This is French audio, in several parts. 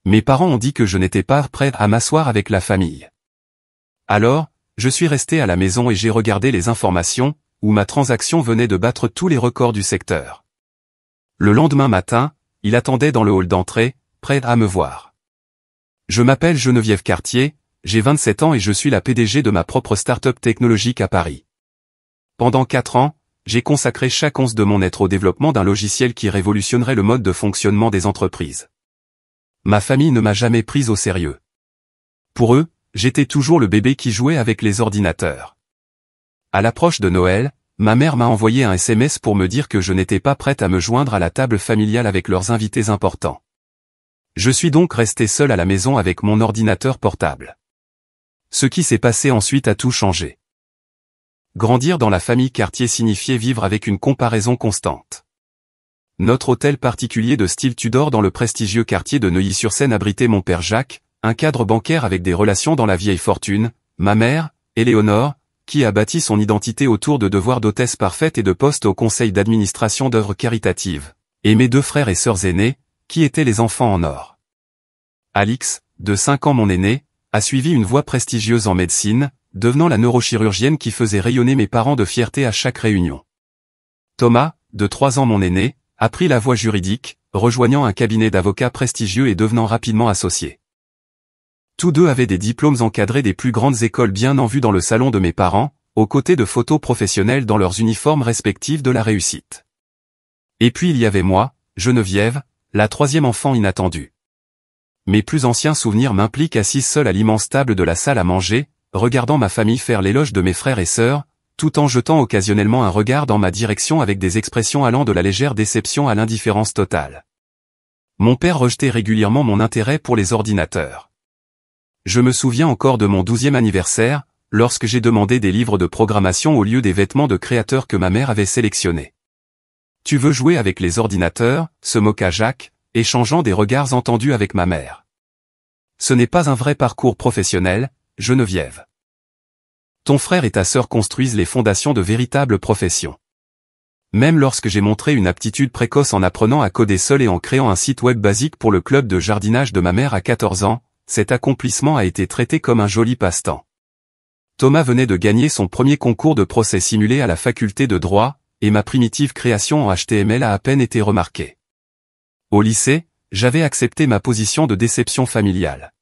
Mes parents ont dit que je n'étais pas prêt à m'asseoir avec la famille. Alors, je suis resté à la maison et j'ai regardé les informations, où ma transaction venait de battre tous les records du secteur. Le lendemain matin, il attendait dans le hall d'entrée, prêt à me voir. Je m'appelle Geneviève Cartier, j'ai 27 ans et je suis la PDG de ma propre start-up technologique à Paris. Pendant 4 ans, j'ai consacré chaque once de mon être au développement d'un logiciel qui révolutionnerait le mode de fonctionnement des entreprises. Ma famille ne m'a jamais prise au sérieux. Pour eux, j'étais toujours le bébé qui jouait avec les ordinateurs. À l'approche de Noël, ma mère m'a envoyé un SMS pour me dire que je n'étais pas prête à me joindre à la table familiale avec leurs invités importants. Je suis donc resté seul à la maison avec mon ordinateur portable. Ce qui s'est passé ensuite a tout changé. Grandir dans la famille Cartier signifiait vivre avec une comparaison constante. Notre hôtel particulier de style Tudor dans le prestigieux quartier de Neuilly-sur-Seine abritait mon père Jacques, un cadre bancaire avec des relations dans la vieille fortune, ma mère, Éléonore, qui a bâti son identité autour de devoirs d'hôtesse parfaite et de postes au conseil d'administration d'œuvres caritatives, et mes 2 frères et sœurs aînés, qui étaient les enfants en or. Alix, de 5 ans mon aîné, a suivi une voie prestigieuse en médecine, devenant la neurochirurgienne qui faisait rayonner mes parents de fierté à chaque réunion. Thomas, de 3 ans mon aîné, a pris la voie juridique, rejoignant un cabinet d'avocats prestigieux et devenant rapidement associé. Tous 2 avaient des diplômes encadrés des plus grandes écoles bien en vue dans le salon de mes parents, aux côtés de photos professionnelles dans leurs uniformes respectifs de la réussite. Et puis il y avait moi, Geneviève, la 3e enfant inattendue. Mes plus anciens souvenirs m'impliquent assise seule à l'immense table de la salle à manger, regardant ma famille faire l'éloge de mes frères et sœurs, tout en jetant occasionnellement un regard dans ma direction avec des expressions allant de la légère déception à l'indifférence totale. Mon père rejetait régulièrement mon intérêt pour les ordinateurs. Je me souviens encore de mon 12e anniversaire, lorsque j'ai demandé des livres de programmation au lieu des vêtements de créateurs que ma mère avait sélectionnés. « Tu veux jouer avec les ordinateurs ?» se moqua Jacques, échangeant des regards entendus avec ma mère. Ce n'est pas un vrai parcours professionnel, Geneviève. Ton frère et ta sœur construisent les fondations de véritables professions. Même lorsque j'ai montré une aptitude précoce en apprenant à coder seul et en créant un site web basique pour le club de jardinage de ma mère à 14 ans, cet accomplissement a été traité comme un joli passe-temps. Thomas venait de gagner son premier concours de procès simulé à la faculté de droit, et ma primitive création en HTML a à peine été remarquée. Au lycée, j'avais accepté ma position de déception familiale.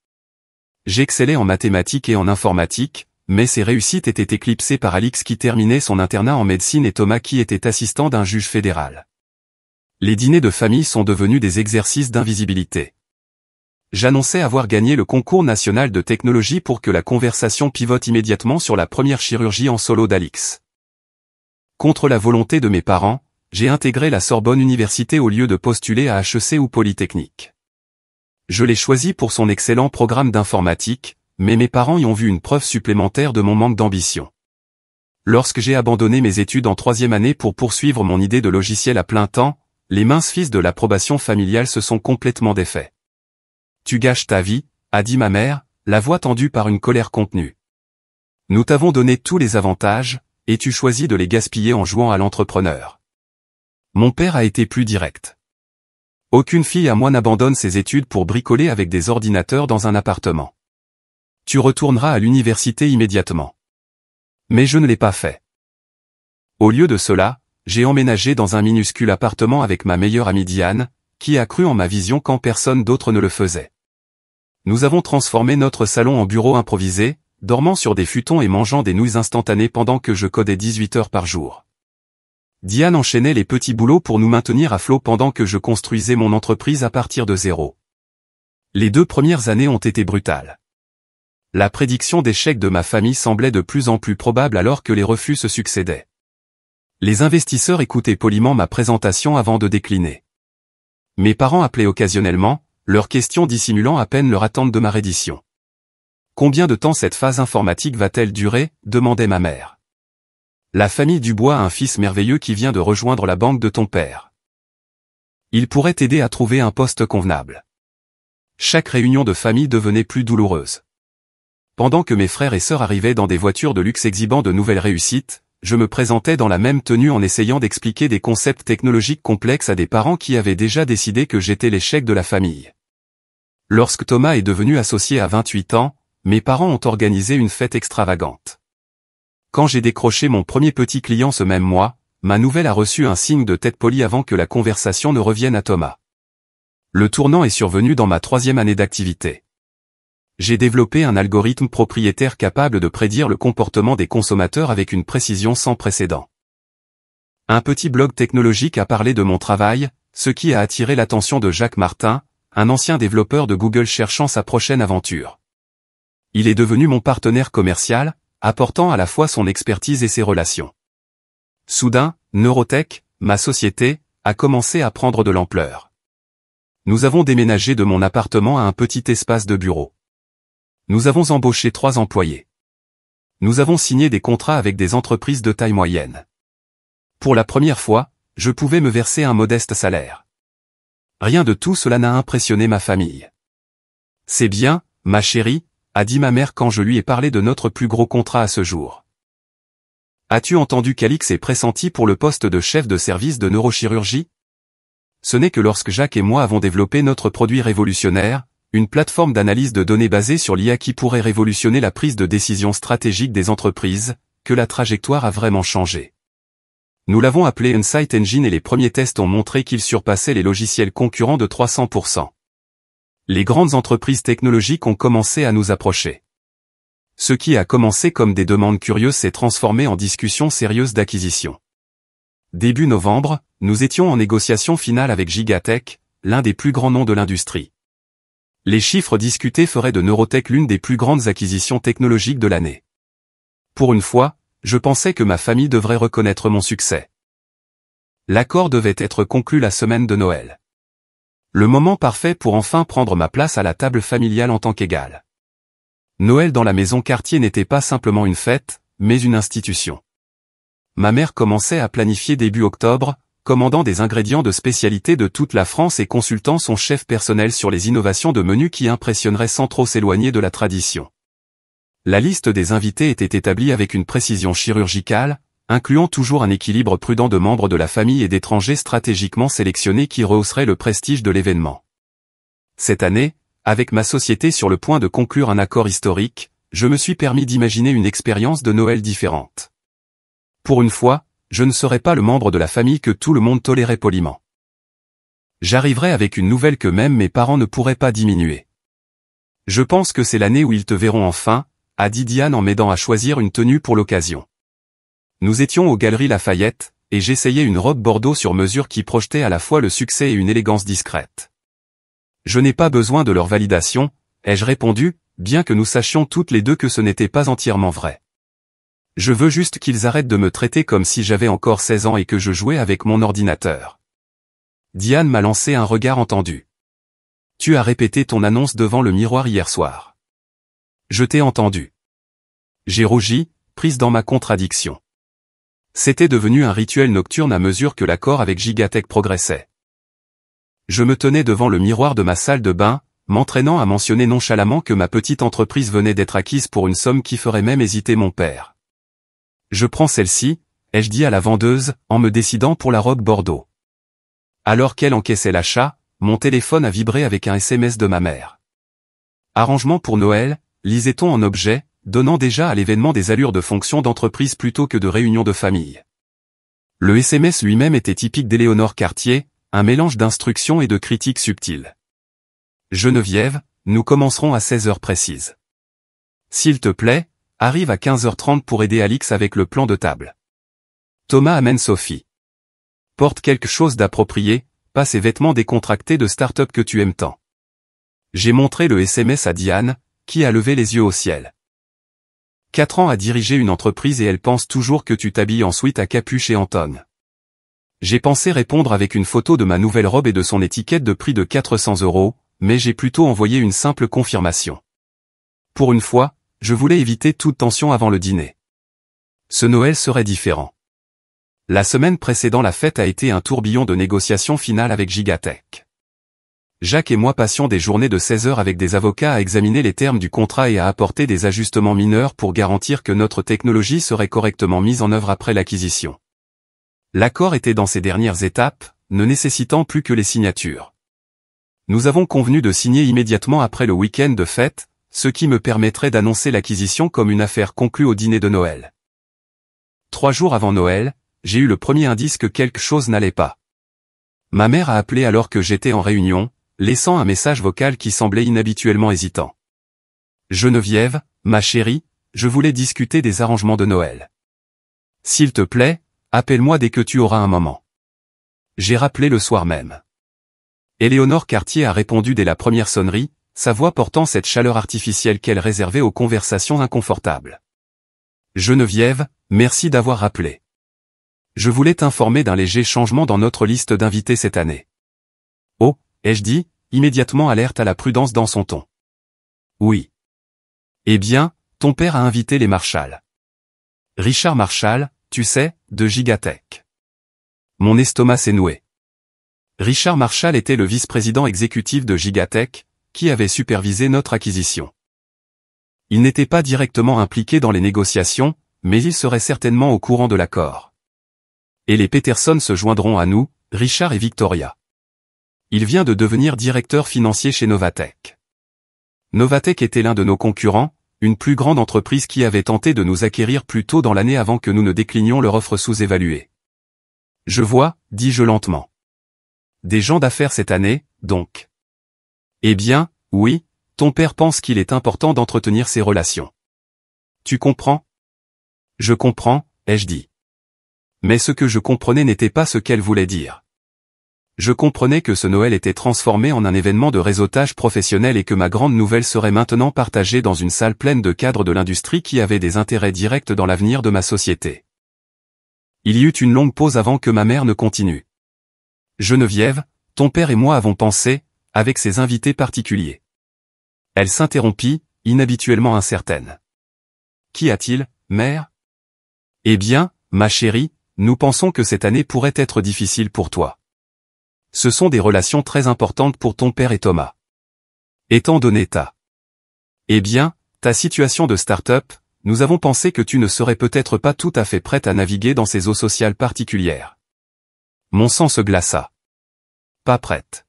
J'excellais en mathématiques et en informatique, mais ces réussites étaient éclipsées par Alix qui terminait son internat en médecine et Thomas qui était assistant d'un juge fédéral. Les dîners de famille sont devenus des exercices d'invisibilité. J'annonçais avoir gagné le concours national de technologie pour que la conversation pivote immédiatement sur la première chirurgie en solo d'Alix. Contre la volonté de mes parents, j'ai intégré la Sorbonne Université au lieu de postuler à HEC ou Polytechnique. Je l'ai choisi pour son excellent programme d'informatique, mais mes parents y ont vu une preuve supplémentaire de mon manque d'ambition. Lorsque j'ai abandonné mes études en 3e année pour poursuivre mon idée de logiciel à plein temps, les minces fils de l'approbation familiale se sont complètement défaits. Tu gâches ta vie, a dit ma mère, la voix tendue par une colère contenue. Nous t'avons donné tous les avantages, et tu choisis de les gaspiller en jouant à l'entrepreneur. Mon père a été plus direct. Aucune fille à moi n'abandonne ses études pour bricoler avec des ordinateurs dans un appartement. Tu retourneras à l'université immédiatement. Mais je ne l'ai pas fait. Au lieu de cela, j'ai emménagé dans un minuscule appartement avec ma meilleure amie Diane, qui a cru en ma vision quand personne d'autre ne le faisait. Nous avons transformé notre salon en bureau improvisé, dormant sur des futons et mangeant des nouilles instantanées pendant que je codais 18 heures par jour. Diane enchaînait les petits boulots pour nous maintenir à flot pendant que je construisais mon entreprise à partir de zéro. Les 2 premières années ont été brutales. La prédiction d'échec de ma famille semblait de plus en plus probable alors que les refus se succédaient. Les investisseurs écoutaient poliment ma présentation avant de décliner. Mes parents appelaient occasionnellement, leurs questions dissimulant à peine leur attente de ma reddition. « Combien de temps cette phase informatique va-t-elle durer ?» demandait ma mère. « La famille Dubois a un fils merveilleux qui vient de rejoindre la banque de ton père. Il pourrait t'aider à trouver un poste convenable. » Chaque réunion de famille devenait plus douloureuse. Pendant que mes frères et sœurs arrivaient dans des voitures de luxe exhibant de nouvelles réussites, je me présentais dans la même tenue en essayant d'expliquer des concepts technologiques complexes à des parents qui avaient déjà décidé que j'étais l'échec de la famille. Lorsque Thomas est devenu associé à 28 ans, mes parents ont organisé une fête extravagante. Quand j'ai décroché mon premier petit client ce même mois, ma nouvelle a reçu un signe de tête poli avant que la conversation ne revienne à Thomas. Le tournant est survenu dans ma 3e année d'activité. J'ai développé un algorithme propriétaire capable de prédire le comportement des consommateurs avec une précision sans précédent. Un petit blog technologique a parlé de mon travail, ce qui a attiré l'attention de Jacques Martin, un ancien développeur de Google cherchant sa prochaine aventure. Il est devenu mon partenaire commercial, apportant à la fois son expertise et ses relations. Soudain, Neurotech, ma société, a commencé à prendre de l'ampleur. Nous avons déménagé de mon appartement à un petit espace de bureau. Nous avons embauché 3 employés. Nous avons signé des contrats avec des entreprises de taille moyenne. Pour la première fois, je pouvais me verser un modeste salaire. Rien de tout cela n'a impressionné ma famille. C'est bien, ma chérie, a dit ma mère quand je lui ai parlé de notre plus gros contrat à ce jour. As-tu entendu qu'Alix est pressenti pour le poste de chef de service de neurochirurgie? Ce n'est que lorsque Jacques et moi avons développé notre produit révolutionnaire, une plateforme d'analyse de données basée sur l'IA qui pourrait révolutionner la prise de décision stratégique des entreprises, que la trajectoire a vraiment changé. Nous l'avons appelé Insight Engine et les premiers tests ont montré qu'il surpassait les logiciels concurrents de 300%. Les grandes entreprises technologiques ont commencé à nous approcher. Ce qui a commencé comme des demandes curieuses s'est transformé en discussions sérieuses d'acquisition. Début novembre, nous étions en négociation finale avec Gigatech, l'un des plus grands noms de l'industrie. Les chiffres discutés feraient de Neurotech l'une des plus grandes acquisitions technologiques de l'année. Pour une fois, je pensais que ma famille devrait reconnaître mon succès. L'accord devait être conclu la semaine de Noël. Le moment parfait pour enfin prendre ma place à la table familiale en tant qu'égal. Noël dans la maison Cartier n'était pas simplement une fête, mais une institution. Ma mère commençait à planifier début octobre, commandant des ingrédients de spécialité de toute la France et consultant son chef personnel sur les innovations de menus qui impressionneraient sans trop s'éloigner de la tradition. La liste des invités était établie avec une précision chirurgicale, incluant toujours un équilibre prudent de membres de la famille et d'étrangers stratégiquement sélectionnés qui rehausserait le prestige de l'événement. Cette année, avec ma société sur le point de conclure un accord historique, je me suis permis d'imaginer une expérience de Noël différente. Pour une fois, je ne serai pas le membre de la famille que tout le monde tolérait poliment. J'arriverai avec une nouvelle que même mes parents ne pourraient pas diminuer. Je pense que c'est l'année où ils te verront enfin, a dit Diane en m'aidant à choisir une tenue pour l'occasion. Nous étions aux Galeries Lafayette, et j'essayais une robe bordeaux sur mesure qui projetait à la fois le succès et une élégance discrète. Je n'ai pas besoin de leur validation, ai-je répondu, bien que nous sachions toutes les deux que ce n'était pas entièrement vrai. Je veux juste qu'ils arrêtent de me traiter comme si j'avais encore 16 ans et que je jouais avec mon ordinateur. Diane m'a lancé un regard entendu. Tu as répété ton annonce devant le miroir hier soir. Je t'ai entendu. J'ai rougi, prise dans ma contradiction. C'était devenu un rituel nocturne à mesure que l'accord avec Gigatech progressait. Je me tenais devant le miroir de ma salle de bain, m'entraînant à mentionner nonchalamment que ma petite entreprise venait d'être acquise pour une somme qui ferait même hésiter mon père. Je prends celle-ci, ai-je dit à la vendeuse, en me décidant pour la robe bordeaux. Alors qu'elle encaissait l'achat, mon téléphone a vibré avec un SMS de ma mère. Arrangement pour Noël, lisait-on en objet, donnant déjà à l'événement des allures de fonction d'entreprise plutôt que de réunion de famille. Le SMS lui-même était typique d'Éléonore Cartier, un mélange d'instructions et de critiques subtiles. Geneviève, nous commencerons à 16h précises. S'il te plaît, arrive à 15h30 pour aider Alix avec le plan de table. Thomas amène Sophie. Porte quelque chose d'approprié, pas ces vêtements décontractés de start-up que tu aimes tant. J'ai montré le SMS à Diane, qui a levé les yeux au ciel. 4 ans à diriger une entreprise et elle pense toujours que tu t'habilles en sweat à capuche et en tonne. J'ai pensé répondre avec une photo de ma nouvelle robe et de son étiquette de prix de 400 €, mais j'ai plutôt envoyé une simple confirmation. Pour une fois, je voulais éviter toute tension avant le dîner. Ce Noël serait différent. La semaine précédant la fête a été un tourbillon de négociations finales avec Gigatech. Jacques et moi passions des journées de 16 heures avec des avocats à examiner les termes du contrat et à apporter des ajustements mineurs pour garantir que notre technologie serait correctement mise en œuvre après l'acquisition. L'accord était dans ses dernières étapes, ne nécessitant plus que les signatures. Nous avons convenu de signer immédiatement après le week-end de fête, ce qui me permettrait d'annoncer l'acquisition comme une affaire conclue au dîner de Noël. 3 jours avant Noël, j'ai eu le premier indice que quelque chose n'allait pas. Ma mère a appelé alors que j'étais en réunion, laissant un message vocal qui semblait inhabituellement hésitant. Geneviève, ma chérie, je voulais discuter des arrangements de Noël. S'il te plaît, appelle-moi dès que tu auras un moment. J'ai rappelé le soir même. Éléonore Cartier a répondu dès la première sonnerie, sa voix portant cette chaleur artificielle qu'elle réservait aux conversations inconfortables. Geneviève, merci d'avoir rappelé. Je voulais t'informer d'un léger changement dans notre liste d'invités cette année. Oh, ai-je dit, immédiatement alerte à la prudence dans son ton. Oui. Eh bien, ton père a invité les Marshall. Richard Marshall, tu sais, de Gigatech. Mon estomac s'est noué. Richard Marshall était le vice-président exécutif de Gigatech, qui avait supervisé notre acquisition. Il n'était pas directement impliqué dans les négociations, mais il serait certainement au courant de l'accord. Et les Peterson se joindront à nous, Richard et Victoria. Il vient de devenir directeur financier chez Novatech. Novatech était l'un de nos concurrents, une plus grande entreprise qui avait tenté de nous acquérir plus tôt dans l'année avant que nous ne déclinions leur offre sous-évaluée. Je vois, dis-je lentement. Des gens d'affaires cette année, donc. Eh bien, oui, ton père pense qu'il est important d'entretenir ces relations. Tu comprends? Je comprends, ai-je dit. Mais ce que je comprenais n'était pas ce qu'elle voulait dire. Je comprenais que ce Noël était transformé en un événement de réseautage professionnel et que ma grande nouvelle serait maintenant partagée dans une salle pleine de cadres de l'industrie qui avaient des intérêts directs dans l'avenir de ma société. Il y eut une longue pause avant que ma mère ne continue. Geneviève, ton père et moi avons pensé, avec ces invités particuliers. Elle s'interrompit, inhabituellement incertaine. Qu'y a-t-il, mère? Eh bien, ma chérie, nous pensons que cette année pourrait être difficile pour toi. Ce sont des relations très importantes pour ton père et Thomas. Étant donné Eh bien, ta situation de start-up, nous avons pensé que tu ne serais peut-être pas tout à fait prête à naviguer dans ces eaux sociales particulières. Mon sang se glaça. Pas prête.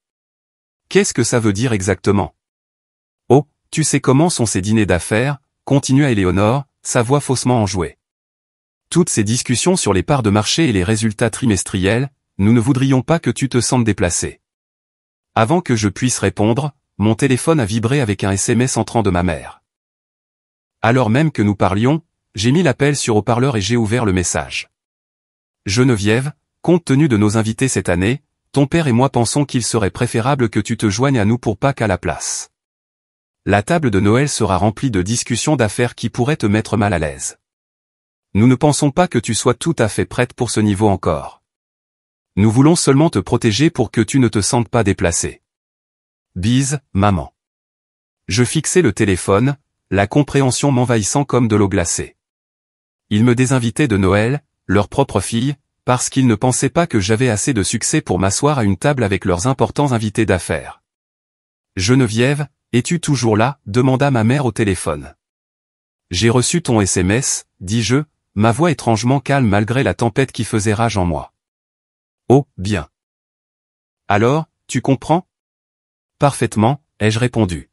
Qu'est-ce que ça veut dire exactement? Oh, tu sais comment sont ces dîners d'affaires, continua Éléonore, sa voix faussement enjouée. Toutes ces discussions sur les parts de marché et les résultats trimestriels, nous ne voudrions pas que tu te sentes déplacé. Avant que je puisse répondre, mon téléphone a vibré avec un SMS entrant de ma mère. Alors même que nous parlions, j'ai mis l'appel sur haut-parleur et j'ai ouvert le message. Geneviève, compte tenu de nos invités cette année, ton père et moi pensons qu'il serait préférable que tu te joignes à nous pour Pâques à la place. La table de Noël sera remplie de discussions d'affaires qui pourraient te mettre mal à l'aise. Nous ne pensons pas que tu sois tout à fait prête pour ce niveau encore. Nous voulons seulement te protéger pour que tu ne te sentes pas déplacé. Bise, maman. Je fixai le téléphone, la compréhension m'envahissant comme de l'eau glacée. Ils me désinvitaient de Noël, leur propre fille, parce qu'ils ne pensaient pas que j'avais assez de succès pour m'asseoir à une table avec leurs importants invités d'affaires. Geneviève, es-tu toujours là? Demanda ma mère au téléphone. J'ai reçu ton SMS, dis-je, ma voix étrangement calme malgré la tempête qui faisait rage en moi. Oh, bien. Alors, tu comprends? Parfaitement, ai-je répondu.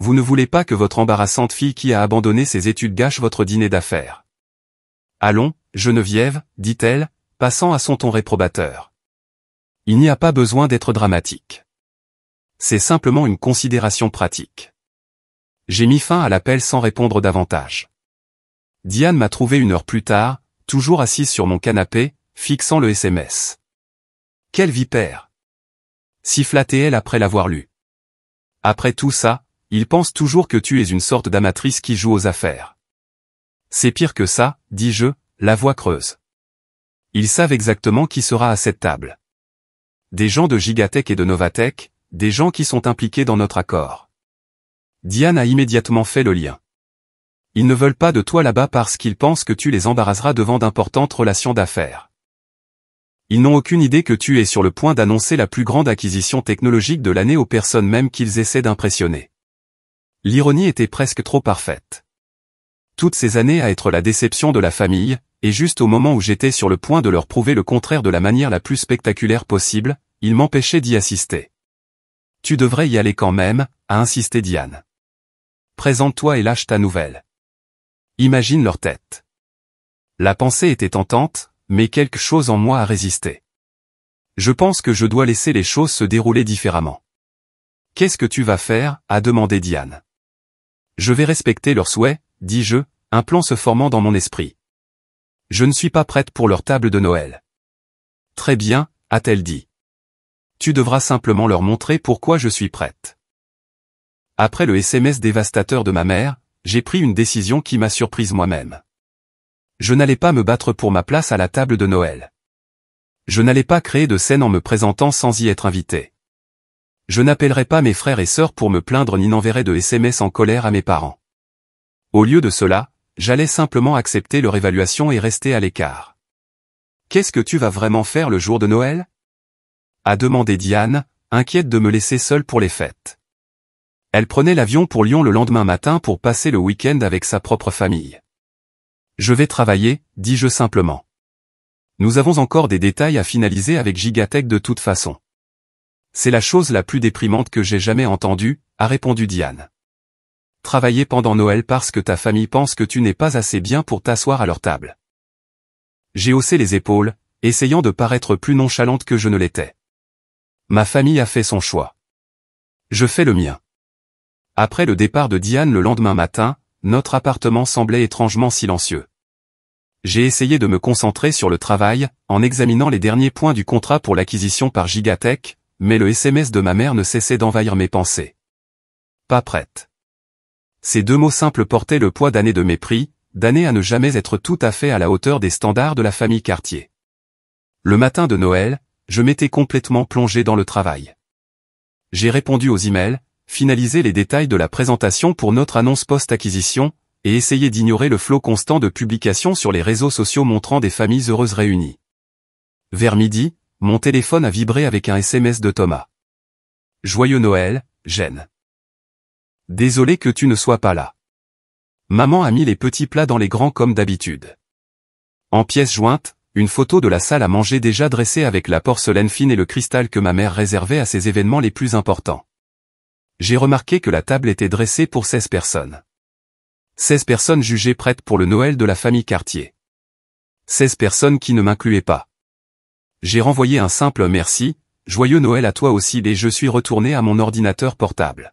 Vous ne voulez pas que votre embarrassante fille qui a abandonné ses études gâche votre dîner d'affaires. Allons, Geneviève, dit-elle, passant à son ton réprobateur. Il n'y a pas besoin d'être dramatique. C'est simplement une considération pratique. J'ai mis fin à l'appel sans répondre davantage. Diane m'a trouvé 1 heure plus tard, toujours assise sur mon canapé, fixant le SMS. Quelle vipère! Siffla-t-elle après l'avoir lu. Après tout ça, ils pensent toujours que tu es une sorte d'amatrice qui joue aux affaires. C'est pire que ça, dis-je, la voix creuse. Ils savent exactement qui sera à cette table. Des gens de Gigatech et de Novatech, des gens qui sont impliqués dans notre accord. Diane a immédiatement fait le lien. Ils ne veulent pas de toi là-bas parce qu'ils pensent que tu les embarrasseras devant d'importantes relations d'affaires. Ils n'ont aucune idée que tu es sur le point d'annoncer la plus grande acquisition technologique de l'année aux personnes même qu'ils essaient d'impressionner. L'ironie était presque trop parfaite. Toutes ces années à être la déception de la famille, et juste au moment où j'étais sur le point de leur prouver le contraire de la manière la plus spectaculaire possible, ils m'empêchaient d'y assister. Tu devrais y aller quand même, a insisté Diane. Présente-toi et lâche ta nouvelle. Imagine leur tête. La pensée était tentante, mais quelque chose en moi a résisté. Je pense que je dois laisser les choses se dérouler différemment. Qu'est-ce que tu vas faire, a demandé Diane. Je vais respecter leurs souhaits, dis-je, un plan se formant dans mon esprit. Je ne suis pas prête pour leur table de Noël. Très bien, a-t-elle dit. Tu devras simplement leur montrer pourquoi je suis prête. Après le SMS dévastateur de ma mère, j'ai pris une décision qui m'a surprise moi-même. Je n'allais pas me battre pour ma place à la table de Noël. Je n'allais pas créer de scène en me présentant sans y être invité. Je n'appellerai pas mes frères et sœurs pour me plaindre ni n'enverrai de SMS en colère à mes parents. Au lieu de cela, j'allais simplement accepter leur évaluation et rester à l'écart. Qu'est-ce que tu vas vraiment faire le jour de Noël ? A demandé Diane, inquiète de me laisser seule pour les fêtes. Elle prenait l'avion pour Lyon le lendemain matin pour passer le week-end avec sa propre famille. Je vais travailler, dis-je simplement. Nous avons encore des détails à finaliser avec Gigatech de toute façon. C'est la chose la plus déprimante que j'ai jamais entendue, a répondu Diane. Travailler pendant Noël parce que ta famille pense que tu n'es pas assez bien pour t'asseoir à leur table. J'ai haussé les épaules, essayant de paraître plus nonchalante que je ne l'étais. Ma famille a fait son choix. Je fais le mien. Après le départ de Diane le lendemain matin, notre appartement semblait étrangement silencieux. J'ai essayé de me concentrer sur le travail, en examinant les derniers points du contrat pour l'acquisition par Gigatech, mais le SMS de ma mère ne cessait d'envahir mes pensées. Pas prête. Ces deux mots simples portaient le poids d'années de mépris, d'années à ne jamais être tout à fait à la hauteur des standards de la famille Cartier. Le matin de Noël, je m'étais complètement plongé dans le travail. J'ai répondu aux emails, finalisé les détails de la présentation pour notre annonce post-acquisition, et essayé d'ignorer le flot constant de publications sur les réseaux sociaux montrant des familles heureuses réunies. Vers midi, mon téléphone a vibré avec un SMS de Thomas. Joyeux Noël, Jen. Désolé que tu ne sois pas là. Maman a mis les petits plats dans les grands comme d'habitude. En pièce jointe, une photo de la salle à manger déjà dressée avec la porcelaine fine et le cristal que ma mère réservait à ses événements les plus importants. J'ai remarqué que la table était dressée pour 16 personnes. 16 personnes jugées prêtes pour le Noël de la famille Cartier. 16 personnes qui ne m'incluaient pas. J'ai renvoyé un simple merci, joyeux Noël à toi aussi et je suis retourné à mon ordinateur portable.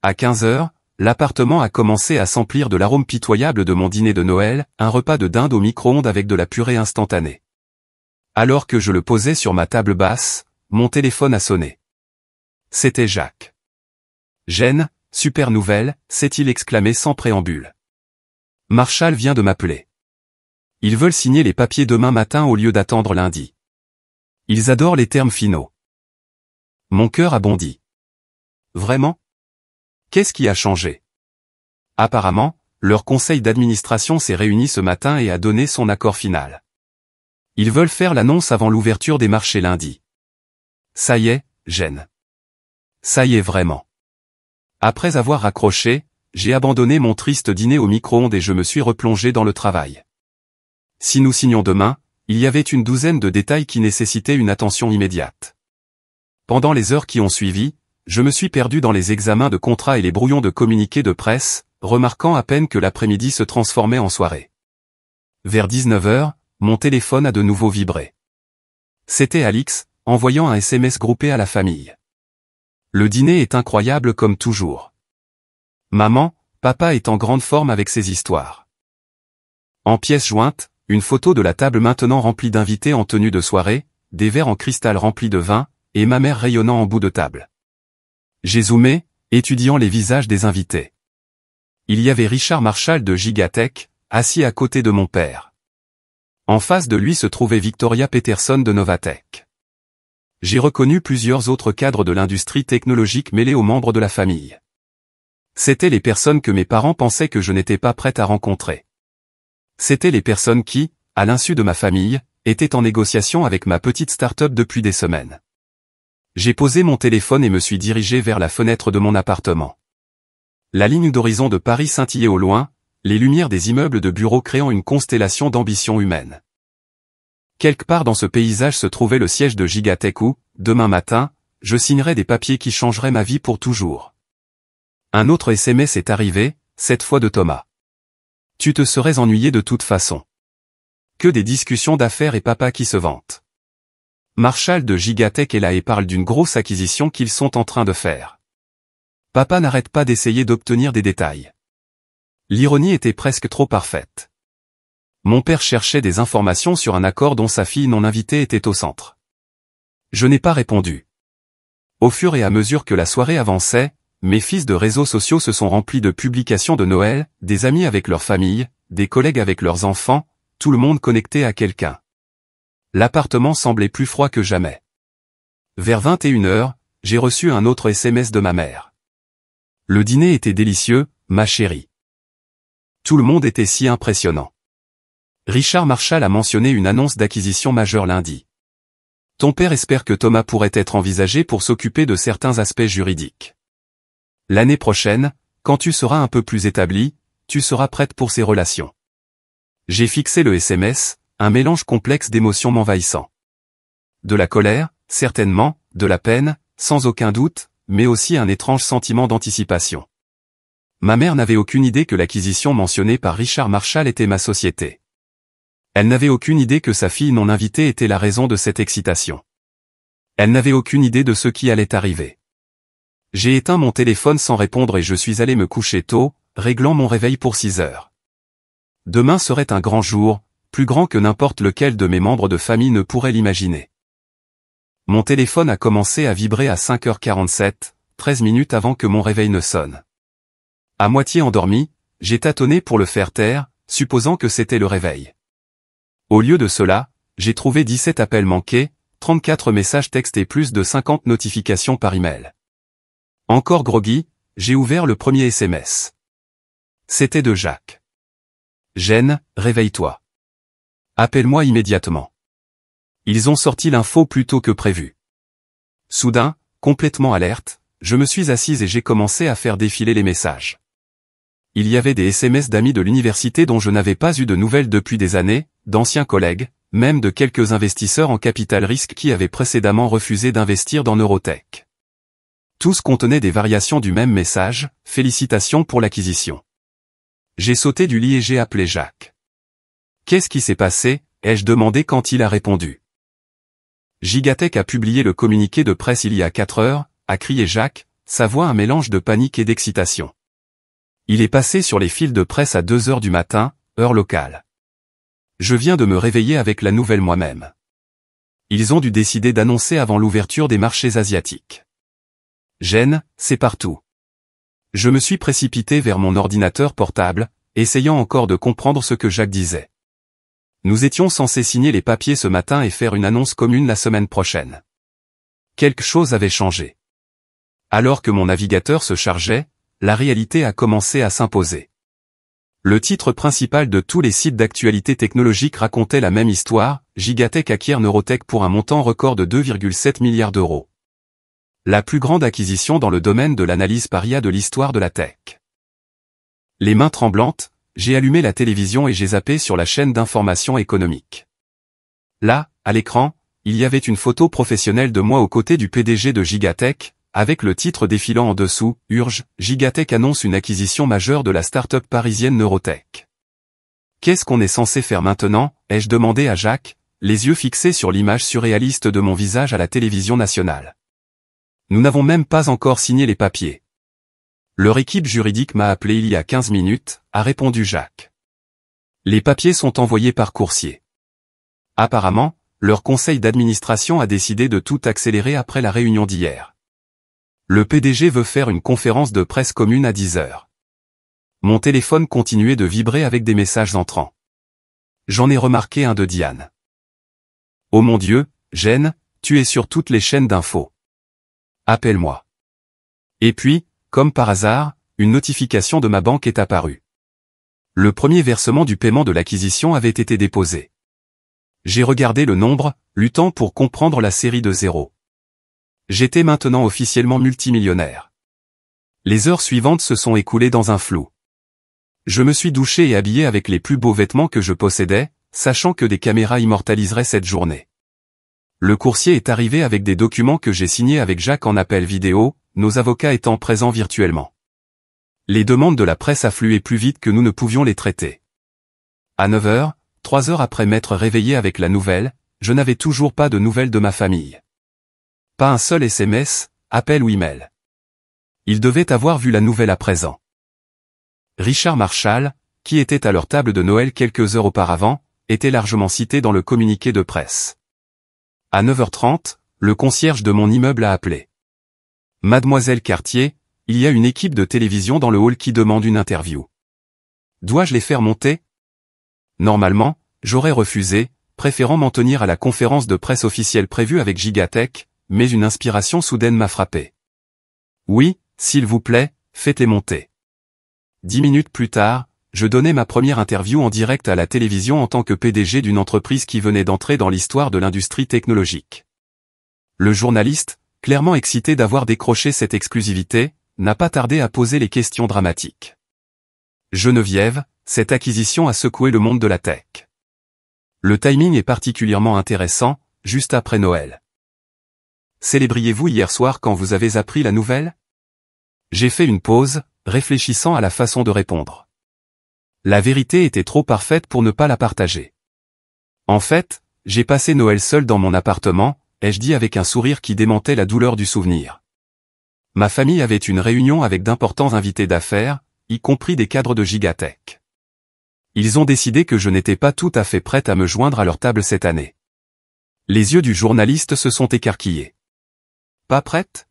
À 15 heures, l'appartement a commencé à s'emplir de l'arôme pitoyable de mon dîner de Noël, un repas de dinde au micro-ondes avec de la purée instantanée. Alors que je le posais sur ma table basse, mon téléphone a sonné. C'était Jacques. Jen, super nouvelle, s'est-il exclamé sans préambule. Marshall vient de m'appeler. Ils veulent signer les papiers demain matin au lieu d'attendre lundi. Ils adorent les termes finaux. Mon cœur a bondi. Vraiment ? Qu'est-ce qui a changé ? Apparemment, leur conseil d'administration s'est réuni ce matin et a donné son accord final. Ils veulent faire l'annonce avant l'ouverture des marchés lundi. Ça y est, Jen. Ça y est vraiment. Après avoir raccroché, j'ai abandonné mon triste dîner au micro-ondes et je me suis replongé dans le travail. Si nous signions demain, il y avait une douzaine de détails qui nécessitaient une attention immédiate. Pendant les heures qui ont suivi, je me suis perdu dans les examens de contrats et les brouillons de communiqués de presse, remarquant à peine que l'après-midi se transformait en soirée. Vers 19 heures, mon téléphone a de nouveau vibré. C'était Alix, envoyant un SMS groupé à la famille. Le dîner est incroyable comme toujours. Maman, papa est en grande forme avec ses histoires. En pièce jointe, une photo de la table maintenant remplie d'invités en tenue de soirée, des verres en cristal remplis de vin, et ma mère rayonnant en bout de table. J'ai zoomé, étudiant les visages des invités. Il y avait Richard Marshall de Gigatech, assis à côté de mon père. En face de lui se trouvait Victoria Peterson de Novatech. J'ai reconnu plusieurs autres cadres de l'industrie technologique mêlés aux membres de la famille. C'étaient les personnes que mes parents pensaient que je n'étais pas prête à rencontrer. C'étaient les personnes qui, à l'insu de ma famille, étaient en négociation avec ma petite start-up depuis des semaines. J'ai posé mon téléphone et me suis dirigé vers la fenêtre de mon appartement. La ligne d'horizon de Paris scintillait au loin, les lumières des immeubles de bureaux créant une constellation d'ambition humaine. Quelque part dans ce paysage se trouvait le siège de Gigatech où, demain matin, je signerai des papiers qui changeraient ma vie pour toujours. Un autre SMS est arrivé, cette fois de Thomas. Tu te serais ennuyé de toute façon. Que des discussions d'affaires et papa qui se vante. Marshall de Gigatech est là et parle d'une grosse acquisition qu'ils sont en train de faire. Papa n'arrête pas d'essayer d'obtenir des détails. L'ironie était presque trop parfaite. Mon père cherchait des informations sur un accord dont sa fille non invitée était au centre. Je n'ai pas répondu. Au fur et à mesure que la soirée avançait, mes fils de réseaux sociaux se sont remplis de publications de Noël, des amis avec leur famille, des collègues avec leurs enfants, tout le monde connecté à quelqu'un. L'appartement semblait plus froid que jamais. Vers 21h, j'ai reçu un autre SMS de ma mère. Le dîner était délicieux, ma chérie. Tout le monde était si impressionnant. Richard Marshall a mentionné une annonce d'acquisition majeure lundi. Ton père espère que Thomas pourrait être envisagé pour s'occuper de certains aspects juridiques. L'année prochaine, quand tu seras un peu plus établi, tu seras prête pour ces relations. J'ai fixé le SMS, un mélange complexe d'émotions m'envahissant. De la colère, certainement, de la peine, sans aucun doute, mais aussi un étrange sentiment d'anticipation. Ma mère n'avait aucune idée que l'acquisition mentionnée par Richard Marshall était ma société. Elle n'avait aucune idée que sa fille non invitée était la raison de cette excitation. Elle n'avait aucune idée de ce qui allait arriver. J'ai éteint mon téléphone sans répondre et je suis allé me coucher tôt, réglant mon réveil pour 6 heures. Demain serait un grand jour, plus grand que n'importe lequel de mes membres de famille ne pourrait l'imaginer. Mon téléphone a commencé à vibrer à 5h47, 13 minutes avant que mon réveil ne sonne. À moitié endormi, j'ai tâtonné pour le faire taire, supposant que c'était le réveil. Au lieu de cela, j'ai trouvé 17 appels manqués, 34 messages textes et plus de 50 notifications par email. Encore groggy, j'ai ouvert le premier SMS. C'était de Jacques. Jen, réveille-toi. Appelle-moi immédiatement. Ils ont sorti l'info plus tôt que prévu. Soudain, complètement alerte, je me suis assise et j'ai commencé à faire défiler les messages. Il y avait des SMS d'amis de l'université dont je n'avais pas eu de nouvelles depuis des années, d'anciens collègues, même de quelques investisseurs en capital risque qui avaient précédemment refusé d'investir dans Neurotech. Tous contenaient des variations du même message, félicitations pour l'acquisition. J'ai sauté du lit et j'ai appelé Jacques. Qu'est-ce qui s'est passé, ai-je demandé quand il a répondu. Gigatech a publié le communiqué de presse il y a 4 heures, a crié Jacques, sa voix un mélange de panique et d'excitation. Il est passé sur les fils de presse à 2 heures du matin, heure locale. Je viens de me réveiller avec la nouvelle moi-même. Ils ont dû décider d'annoncer avant l'ouverture des marchés asiatiques. Jen, c'est partout. Je me suis précipité vers mon ordinateur portable, essayant encore de comprendre ce que Jacques disait. Nous étions censés signer les papiers ce matin et faire une annonce commune la semaine prochaine. Quelque chose avait changé. Alors que mon navigateur se chargeait, la réalité a commencé à s'imposer. Le titre principal de tous les sites d'actualité technologique racontait la même histoire, Gigatech acquiert Neurotech pour un montant record de 2,7 milliards d'euros. La plus grande acquisition dans le domaine de l'analyse par IA de l'histoire de la tech. Les mains tremblantes, j'ai allumé la télévision et j'ai zappé sur la chaîne d'information économique. Là, à l'écran, il y avait une photo professionnelle de moi aux côtés du PDG de Gigatech, avec le titre défilant en dessous, Urge, Gigatech annonce une acquisition majeure de la start-up parisienne Neurotech. Qu'est-ce qu'on est censé faire maintenant, ai-je demandé à Jacques, les yeux fixés sur l'image surréaliste de mon visage à la télévision nationale. Nous n'avons même pas encore signé les papiers. Leur équipe juridique m'a appelé il y a 15 minutes, a répondu Jacques. Les papiers sont envoyés par coursier. Apparemment, leur conseil d'administration a décidé de tout accélérer après la réunion d'hier. Le PDG veut faire une conférence de presse commune à 10 heures. Mon téléphone continuait de vibrer avec des messages entrants. J'en ai remarqué un de Diane. Oh mon Dieu, Jen, tu es sur toutes les chaînes d'infos. Appelle-moi. Et puis, comme par hasard, une notification de ma banque est apparue. Le premier versement du paiement de l'acquisition avait été déposé. J'ai regardé le nombre, luttant pour comprendre la série de zéros. J'étais maintenant officiellement multimillionnaire. Les heures suivantes se sont écoulées dans un flou. Je me suis douché et habillé avec les plus beaux vêtements que je possédais, sachant que des caméras immortaliseraient cette journée. Le coursier est arrivé avec des documents que j'ai signés avec Jacques en appel vidéo, nos avocats étant présents virtuellement. Les demandes de la presse affluaient plus vite que nous ne pouvions les traiter. À 9 heures, 3 heures après m'être réveillé avec la nouvelle, je n'avais toujours pas de nouvelles de ma famille. Pas un seul SMS, appel ou email. Ils devaient avoir vu la nouvelle à présent. Richard Marshall, qui était à leur table de Noël quelques heures auparavant, était largement cité dans le communiqué de presse. À 9h30, le concierge de mon immeuble a appelé. Mademoiselle Cartier, il y a une équipe de télévision dans le hall qui demande une interview. Dois-je les faire monter? Normalement, j'aurais refusé, préférant m'en tenir à la conférence de presse officielle prévue avec Gigatech, mais une inspiration soudaine m'a frappé. Oui, s'il vous plaît, faites-les monter. 10 minutes plus tard, je donnais ma première interview en direct à la télévision en tant que PDG d'une entreprise qui venait d'entrer dans l'histoire de l'industrie technologique. Le journaliste, clairement excité d'avoir décroché cette exclusivité, n'a pas tardé à poser les questions dramatiques. Geneviève, cette acquisition a secoué le monde de la tech. Le timing est particulièrement intéressant, juste après Noël. Célébriez-vous hier soir quand vous avez appris la nouvelle? J'ai fait une pause, réfléchissant à la façon de répondre. La vérité était trop parfaite pour ne pas la partager. En fait, j'ai passé Noël seul dans mon appartement, ai-je dit avec un sourire qui démentait la douleur du souvenir. Ma famille avait une réunion avec d'importants invités d'affaires, y compris des cadres de Gigatech. Ils ont décidé que je n'étais pas tout à fait prête à me joindre à leur table cette année. Les yeux du journaliste se sont écarquillés. Pas prête?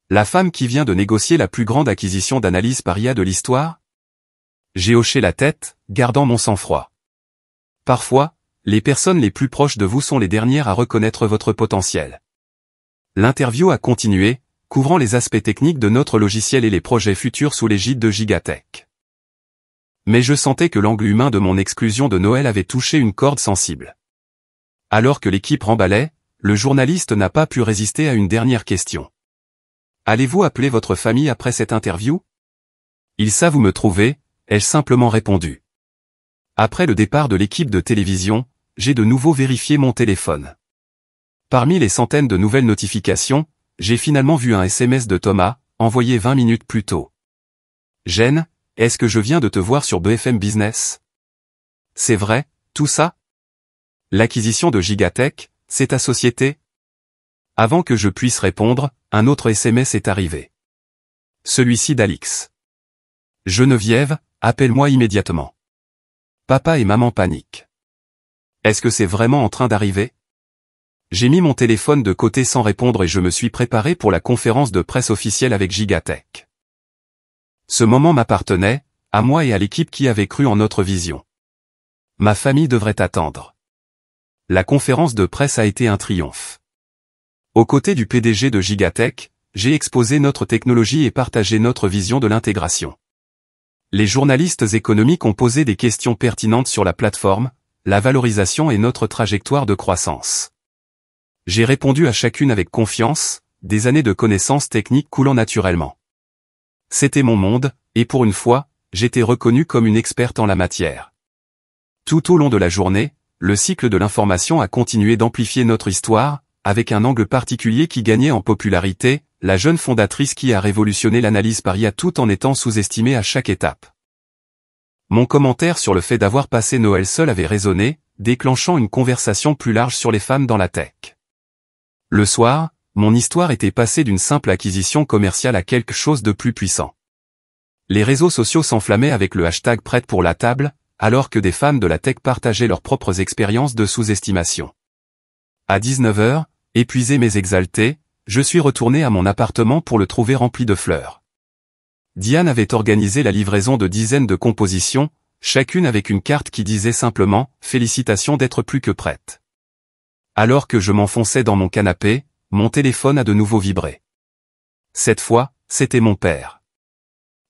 La femme qui vient de négocier la plus grande acquisition d'analyse paria de l'histoire? J'ai hoché la tête, gardant mon sang-froid. Parfois, les personnes les plus proches de vous sont les dernières à reconnaître votre potentiel. L'interview a continué, couvrant les aspects techniques de notre logiciel et les projets futurs sous l'égide de Gigatech. Mais je sentais que l'angle humain de mon exclusion de Noël avait touché une corde sensible. Alors que l'équipe remballait, le journaliste n'a pas pu résister à une dernière question. Allez-vous appeler votre famille après cette interview? Ils savent où me trouver, ai-je simplement répondu. Après le départ de l'équipe de télévision, j'ai de nouveau vérifié mon téléphone. Parmi les centaines de nouvelles notifications, j'ai finalement vu un SMS de Thomas, envoyé 20 minutes plus tôt. Jen, est-ce que je viens de te voir sur BFM Business? C'est vrai, tout ça? L'acquisition de Gigatech, c'est ta société? Avant que je puisse répondre, un autre SMS est arrivé. Celui-ci d'Alix. Geneviève, appelle-moi immédiatement. Papa et maman paniquent. Est-ce que c'est vraiment en train d'arriver? J'ai mis mon téléphone de côté sans répondre et je me suis préparé pour la conférence de presse officielle avec Gigatech. Ce moment m'appartenait, à moi et à l'équipe qui avait cru en notre vision. Ma famille devrait attendre. La conférence de presse a été un triomphe. Aux côtés du PDG de Gigatech, j'ai exposé notre technologie et partagé notre vision de l'intégration. Les journalistes économiques ont posé des questions pertinentes sur la plateforme, la valorisation et notre trajectoire de croissance. J'ai répondu à chacune avec confiance, des années de connaissances techniques coulant naturellement. C'était mon monde, et pour une fois, j'étais reconnu comme une experte en la matière. Tout au long de la journée, le cycle de l'information a continué d'amplifier notre histoire, avec un angle particulier qui gagnait en popularité, la jeune fondatrice qui a révolutionné l'analyse paria tout en étant sous-estimée à chaque étape. Mon commentaire sur le fait d'avoir passé Noël seul avait résonné, déclenchant une conversation plus large sur les femmes dans la tech. Le soir, mon histoire était passée d'une simple acquisition commerciale à quelque chose de plus puissant. Les réseaux sociaux s'enflammaient avec le hashtag prête pour la table, alors que des fans de la tech partageaient leurs propres expériences de sous-estimation. À 19h, épuisé mais exalté, je suis retourné à mon appartement pour le trouver rempli de fleurs. Diane avait organisé la livraison de dizaines de compositions, chacune avec une carte qui disait simplement « Félicitations d'être plus que prête ». Alors que je m'enfonçais dans mon canapé, mon téléphone a de nouveau vibré. Cette fois, c'était mon père.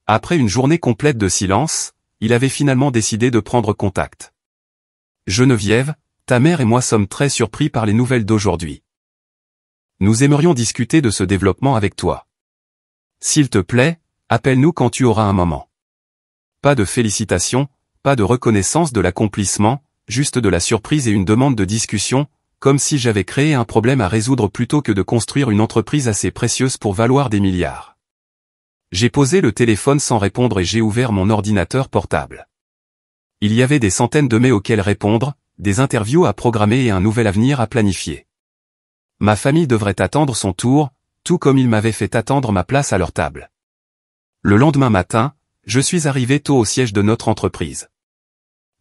Après une journée complète de silence, il avait finalement décidé de prendre contact. Geneviève, ta mère et moi sommes très surpris par les nouvelles d'aujourd'hui. Nous aimerions discuter de ce développement avec toi. S'il te plaît, appelle-nous quand tu auras un moment. Pas de félicitations, pas de reconnaissance de l'accomplissement, juste de la surprise et une demande de discussion, comme si j'avais créé un problème à résoudre plutôt que de construire une entreprise assez précieuse pour valoir des milliards. J'ai posé le téléphone sans répondre et j'ai ouvert mon ordinateur portable. Il y avait des centaines de mails auxquels répondre, des interviews à programmer et un nouvel avenir à planifier. Ma famille devrait attendre son tour, tout comme ils m'avaient fait attendre ma place à leur table. Le lendemain matin, je suis arrivé tôt au siège de notre entreprise.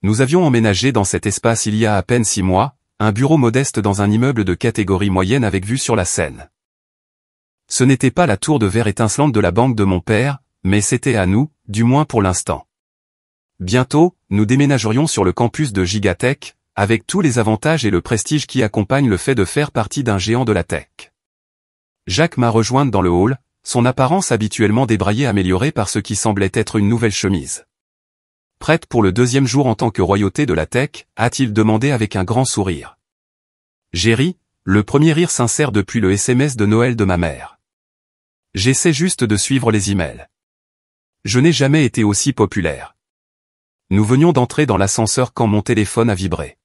Nous avions emménagé dans cet espace il y a à peine 6 mois, un bureau modeste dans un immeuble de catégorie moyenne avec vue sur la Seine. Ce n'était pas la tour de verre étincelante de la banque de mon père, mais c'était à nous, du moins pour l'instant. Bientôt, nous déménagerions sur le campus de Gigatech, avec tous les avantages et le prestige qui accompagnent le fait de faire partie d'un géant de la tech. Jacques m'a rejointe dans le hall, son apparence habituellement débraillée améliorée par ce qui semblait être une nouvelle chemise. « Prête pour le 2e jour en tant que royauté de la tech ?» a-t-il demandé avec un grand sourire. J'ai ri, le premier rire sincère depuis le SMS de Noël de ma mère. J'essaie juste de suivre les emails. Je n'ai jamais été aussi populaire. Nous venions d'entrer dans l'ascenseur quand mon téléphone a vibré.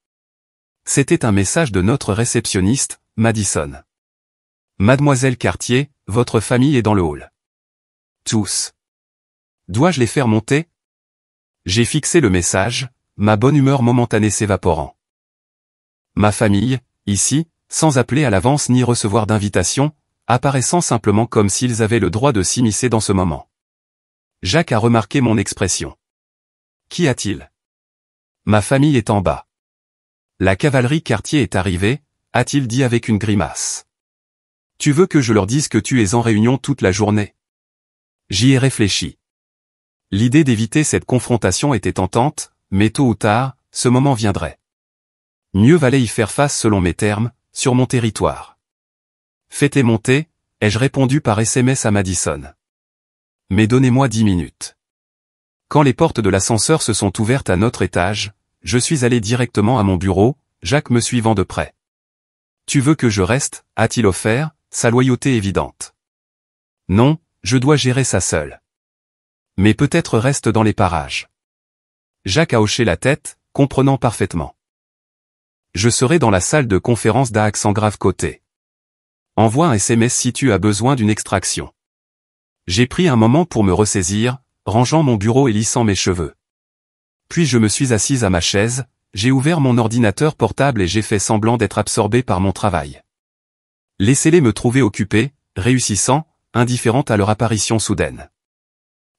C'était un message de notre réceptionniste, Madison. Mademoiselle Cartier, votre famille est dans le hall. Tous. Dois-je les faire monter? J'ai fixé le message, ma bonne humeur momentanée s'évaporant. Ma famille, ici, sans appeler à l'avance ni recevoir d'invitation, apparaissant simplement comme s'ils avaient le droit de s'immiscer dans ce moment. Jacques a remarqué mon expression. Qu'y a-t-il? Ma famille est en bas. La cavalerie Cartier est arrivée, a-t-il dit avec une grimace. Tu veux que je leur dise que tu es en réunion toute la journée? J'y ai réfléchi. L'idée d'éviter cette confrontation était tentante, mais tôt ou tard, ce moment viendrait. Mieux valait y faire face selon mes termes, sur mon territoire. Faites-les monter, ai-je répondu par SMS à Madison. Mais donnez-moi 10 minutes. Quand les portes de l'ascenseur se sont ouvertes à notre étage, je suis allé directement à mon bureau, Jacques me suivant de près. Tu veux que je reste, a-t-il offert, sa loyauté évidente. Non, je dois gérer ça seul. Mais peut-être reste dans les parages. Jacques a hoché la tête, comprenant parfaitement. Je serai dans la salle de conférence d'Accent grave côté. Envoie un SMS si tu as besoin d'une extraction. J'ai pris un moment pour me ressaisir, rangeant mon bureau et lissant mes cheveux. Puis je me suis assise à ma chaise, j'ai ouvert mon ordinateur portable et j'ai fait semblant d'être absorbé par mon travail. Laissez-les me trouver occupé, réussissant, indifférente à leur apparition soudaine.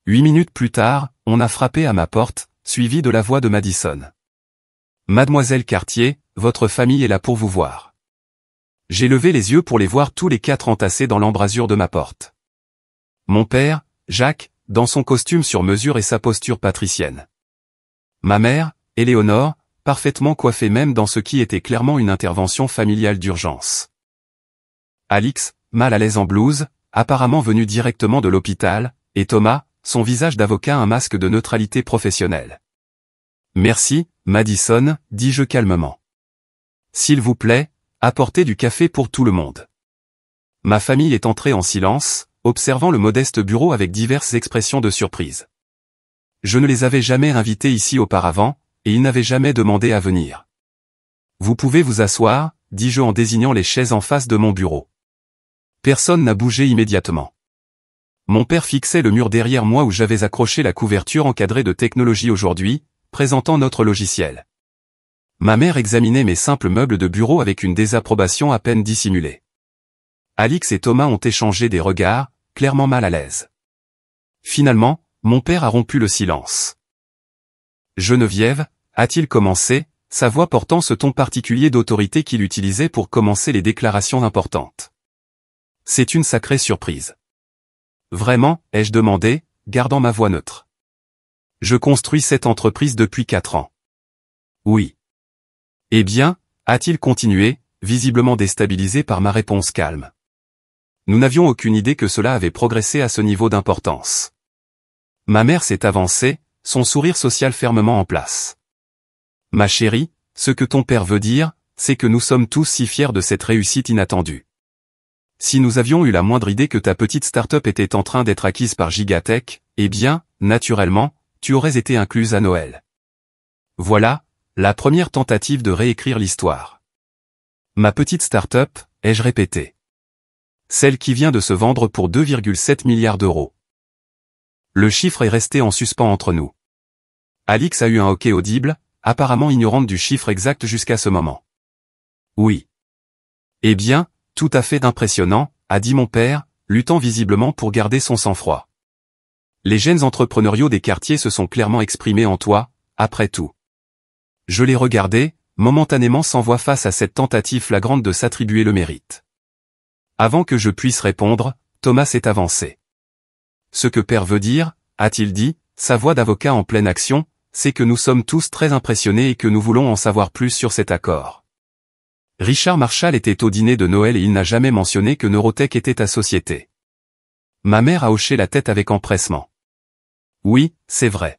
8 minutes plus tard, on a frappé à ma porte, suivi de la voix de Madison. Mademoiselle Cartier, votre famille est là pour vous voir. J'ai levé les yeux pour les voir tous les 4 entassés dans l'embrasure de ma porte. Mon père, Jacques, dans son costume sur mesure et sa posture patricienne. Ma mère, Éléonore, parfaitement coiffée même dans ce qui était clairement une intervention familiale d'urgence. Alix, mal à l'aise en blouse, apparemment venu directement de l'hôpital, et Thomas, son visage d'avocat un masque de neutralité professionnelle. Merci, Madison, dis-je calmement. S'il vous plaît, apportez du café pour tout le monde. Ma famille est entrée en silence, observant le modeste bureau avec diverses expressions de surprise. Je ne les avais jamais invités ici auparavant, et ils n'avaient jamais demandé à venir. Vous pouvez vous asseoir, dis-je en désignant les chaises en face de mon bureau. Personne n'a bougé immédiatement. Mon père fixait le mur derrière moi où j'avais accroché la couverture encadrée de Technologie aujourd'hui, présentant notre logiciel. Ma mère examinait mes simples meubles de bureau avec une désapprobation à peine dissimulée. Alix et Thomas ont échangé des regards, clairement mal à l'aise. Finalement, mon père a rompu le silence. Geneviève, a-t-il commencé, sa voix portant ce ton particulier d'autorité qu'il utilisait pour commencer les déclarations importantes. C'est une sacrée surprise. Vraiment, ai-je demandé, gardant ma voix neutre. Je construis cette entreprise depuis 4 ans. Oui. Eh bien, a-t-il continué, visiblement déstabilisé par ma réponse calme. Nous n'avions aucune idée que cela avait progressé à ce niveau d'importance. Ma mère s'est avancée, son sourire social fermement en place. Ma chérie, ce que ton père veut dire, c'est que nous sommes tous si fiers de cette réussite inattendue. Si nous avions eu la moindre idée que ta petite start-up était en train d'être acquise par Gigatech, eh bien, naturellement, tu aurais été incluse à Noël. Voilà, la première tentative de réécrire l'histoire. Ma petite start-up, ai-je répété. Celle qui vient de se vendre pour 2,7 milliards d'euros. Le chiffre est resté en suspens entre nous. Alix a eu un hoquet audible, apparemment ignorante du chiffre exact jusqu'à ce moment. Oui. Eh bien, tout à fait impressionnant, a dit mon père, luttant visiblement pour garder son sang-froid. Les gènes entrepreneuriaux des quartiers se sont clairement exprimés en toi, après tout. Je l'ai regardé, momentanément sans voix face à cette tentative flagrante de s'attribuer le mérite. Avant que je puisse répondre, Thomas s'est avancé. Ce que père veut dire, a-t-il dit, sa voix d'avocat en pleine action, c'est que nous sommes tous très impressionnés et que nous voulons en savoir plus sur cet accord. Richard Marshall était au dîner de Noël et il n'a jamais mentionné que Neurotech était ta société. Ma mère a hoché la tête avec empressement. Oui, c'est vrai.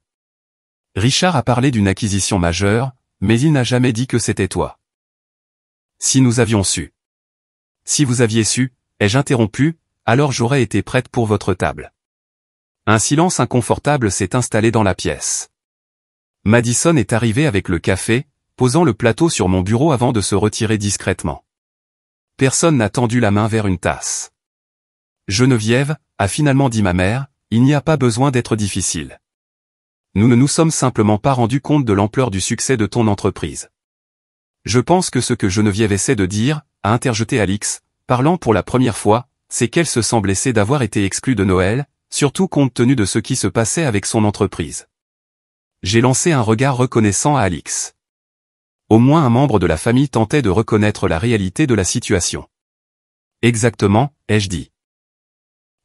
Richard a parlé d'une acquisition majeure, mais il n'a jamais dit que c'était toi. Si nous avions su. Si vous aviez su, ai-je interrompu, alors j'aurais été prête pour votre table. Un silence inconfortable s'est installé dans la pièce. Madison est arrivé avec le café, posant le plateau sur mon bureau avant de se retirer discrètement. Personne n'a tendu la main vers une tasse. Geneviève, a finalement dit ma mère, il n'y a pas besoin d'être difficile. Nous ne nous sommes simplement pas rendus compte de l'ampleur du succès de ton entreprise. Je pense que ce que Geneviève essaie de dire, a interjeté Alix, parlant pour la première fois, c'est qu'elle se sent blessée d'avoir été exclue de Noël, surtout compte tenu de ce qui se passait avec son entreprise. J'ai lancé un regard reconnaissant à Alix. Au moins un membre de la famille tentait de reconnaître la réalité de la situation. Exactement, ai-je dit.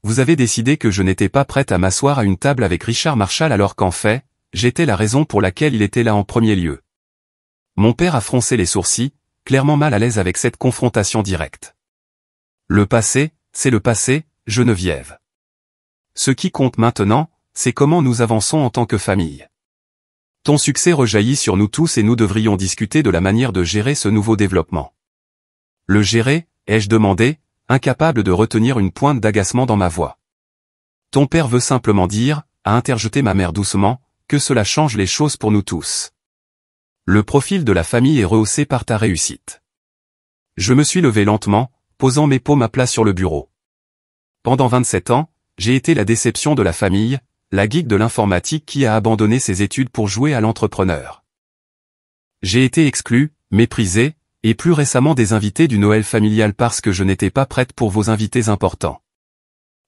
Vous avez décidé que je n'étais pas prête à m'asseoir à une table avec Richard Marshall alors qu'en fait, j'étais la raison pour laquelle il était là en premier lieu. Mon père a froncé les sourcils, clairement mal à l'aise avec cette confrontation directe. Le passé, c'est le passé, Geneviève. Ce qui compte maintenant, c'est comment nous avançons en tant que famille. Ton succès rejaillit sur nous tous et nous devrions discuter de la manière de gérer ce nouveau développement. Le gérer, ai-je demandé, incapable de retenir une pointe d'agacement dans ma voix. Ton père veut simplement dire, a interjeté ma mère doucement, que cela change les choses pour nous tous. Le profil de la famille est rehaussé par ta réussite. Je me suis levé lentement, posant mes paumes à plat sur le bureau. Pendant 27 ans, j'ai été la déception de la famille, la geek de l'informatique qui a abandonné ses études pour jouer à l'entrepreneur. J'ai été exclu, méprisé, et plus récemment des invités du Noël familial parce que je n'étais pas prête pour vos invités importants.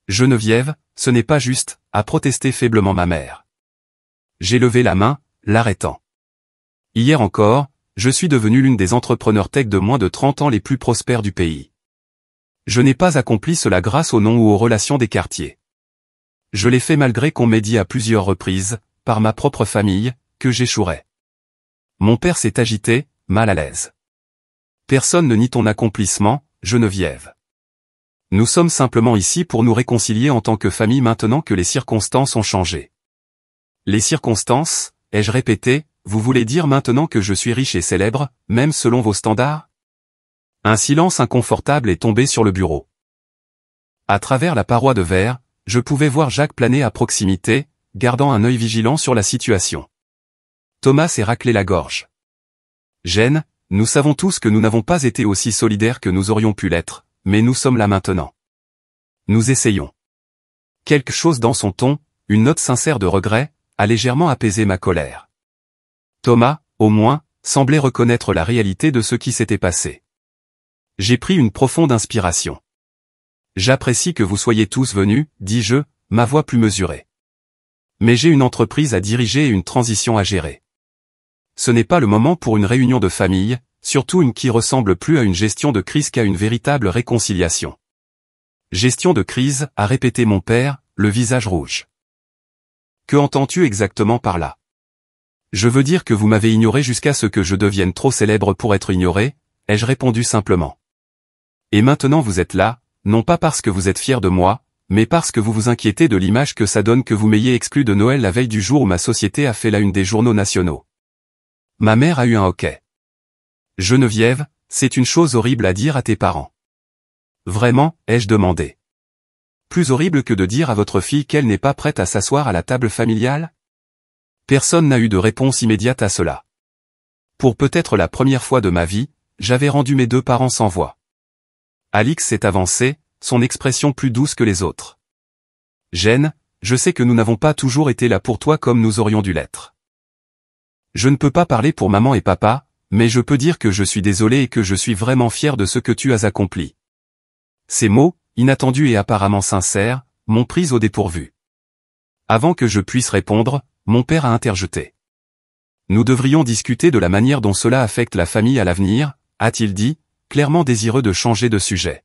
Geneviève, ce n'est pas juste, a protesté faiblement ma mère. J'ai levé la main, l'arrêtant. Hier encore, je suis devenu l'une des entrepreneurs tech de moins de 30 ans les plus prospères du pays. Je n'ai pas accompli cela grâce au nom ou aux relations des quartiers. Je l'ai fait malgré qu'on m'ait dit à plusieurs reprises, par ma propre famille, que j'échouerais. Mon père s'est agité, mal à l'aise. Personne ne nie ton accomplissement, Geneviève. Nous sommes simplement ici pour nous réconcilier en tant que famille maintenant que les circonstances ont changé. Les circonstances, ai-je répété, vous voulez dire maintenant que je suis riche et célèbre, même selon vos standards? Un silence inconfortable est tombé sur le bureau. À travers la paroi de verre, je pouvais voir Jacques planer à proximité, gardant un œil vigilant sur la situation. Thomas s'est raclé la gorge. Gêne, nous savons tous que nous n'avons pas été aussi solidaires que nous aurions pu l'être, mais nous sommes là maintenant. Nous essayons. Quelque chose dans son ton, une note sincère de regret, a légèrement apaisé ma colère. Thomas, au moins, semblait reconnaître la réalité de ce qui s'était passé. J'ai pris une profonde inspiration. J'apprécie que vous soyez tous venus, dis-je, ma voix plus mesurée. Mais j'ai une entreprise à diriger et une transition à gérer. Ce n'est pas le moment pour une réunion de famille, surtout une qui ressemble plus à une gestion de crise qu'à une véritable réconciliation. Gestion de crise, a répété mon père, le visage rouge. Que entends-tu exactement par là? Je veux dire que vous m'avez ignoré jusqu'à ce que je devienne trop célèbre pour être ignoré, ai-je répondu simplement. Et maintenant vous êtes là, non pas parce que vous êtes fier de moi, mais parce que vous vous inquiétez de l'image que ça donne que vous m'ayez exclu de Noël la veille du jour où ma société a fait la une des journaux nationaux. Ma mère a eu un hoquet. Geneviève, c'est une chose horrible à dire à tes parents. Vraiment, ai-je demandé. Plus horrible que de dire à votre fille qu'elle n'est pas prête à s'asseoir à la table familiale? Personne n'a eu de réponse immédiate à cela. Pour peut-être la première fois de ma vie, j'avais rendu mes deux parents sans voix. Alix s'est avancé, son expression plus douce que les autres. Jen, je sais que nous n'avons pas toujours été là pour toi comme nous aurions dû l'être. Je ne peux pas parler pour maman et papa, mais je peux dire que je suis désolé et que je suis vraiment fier de ce que tu as accompli. Ces mots, inattendus et apparemment sincères, m'ont prise au dépourvu. Avant que je puisse répondre, mon père a interjeté. Nous devrions discuter de la manière dont cela affecte la famille à l'avenir, a-t-il dit, clairement désireux de changer de sujet.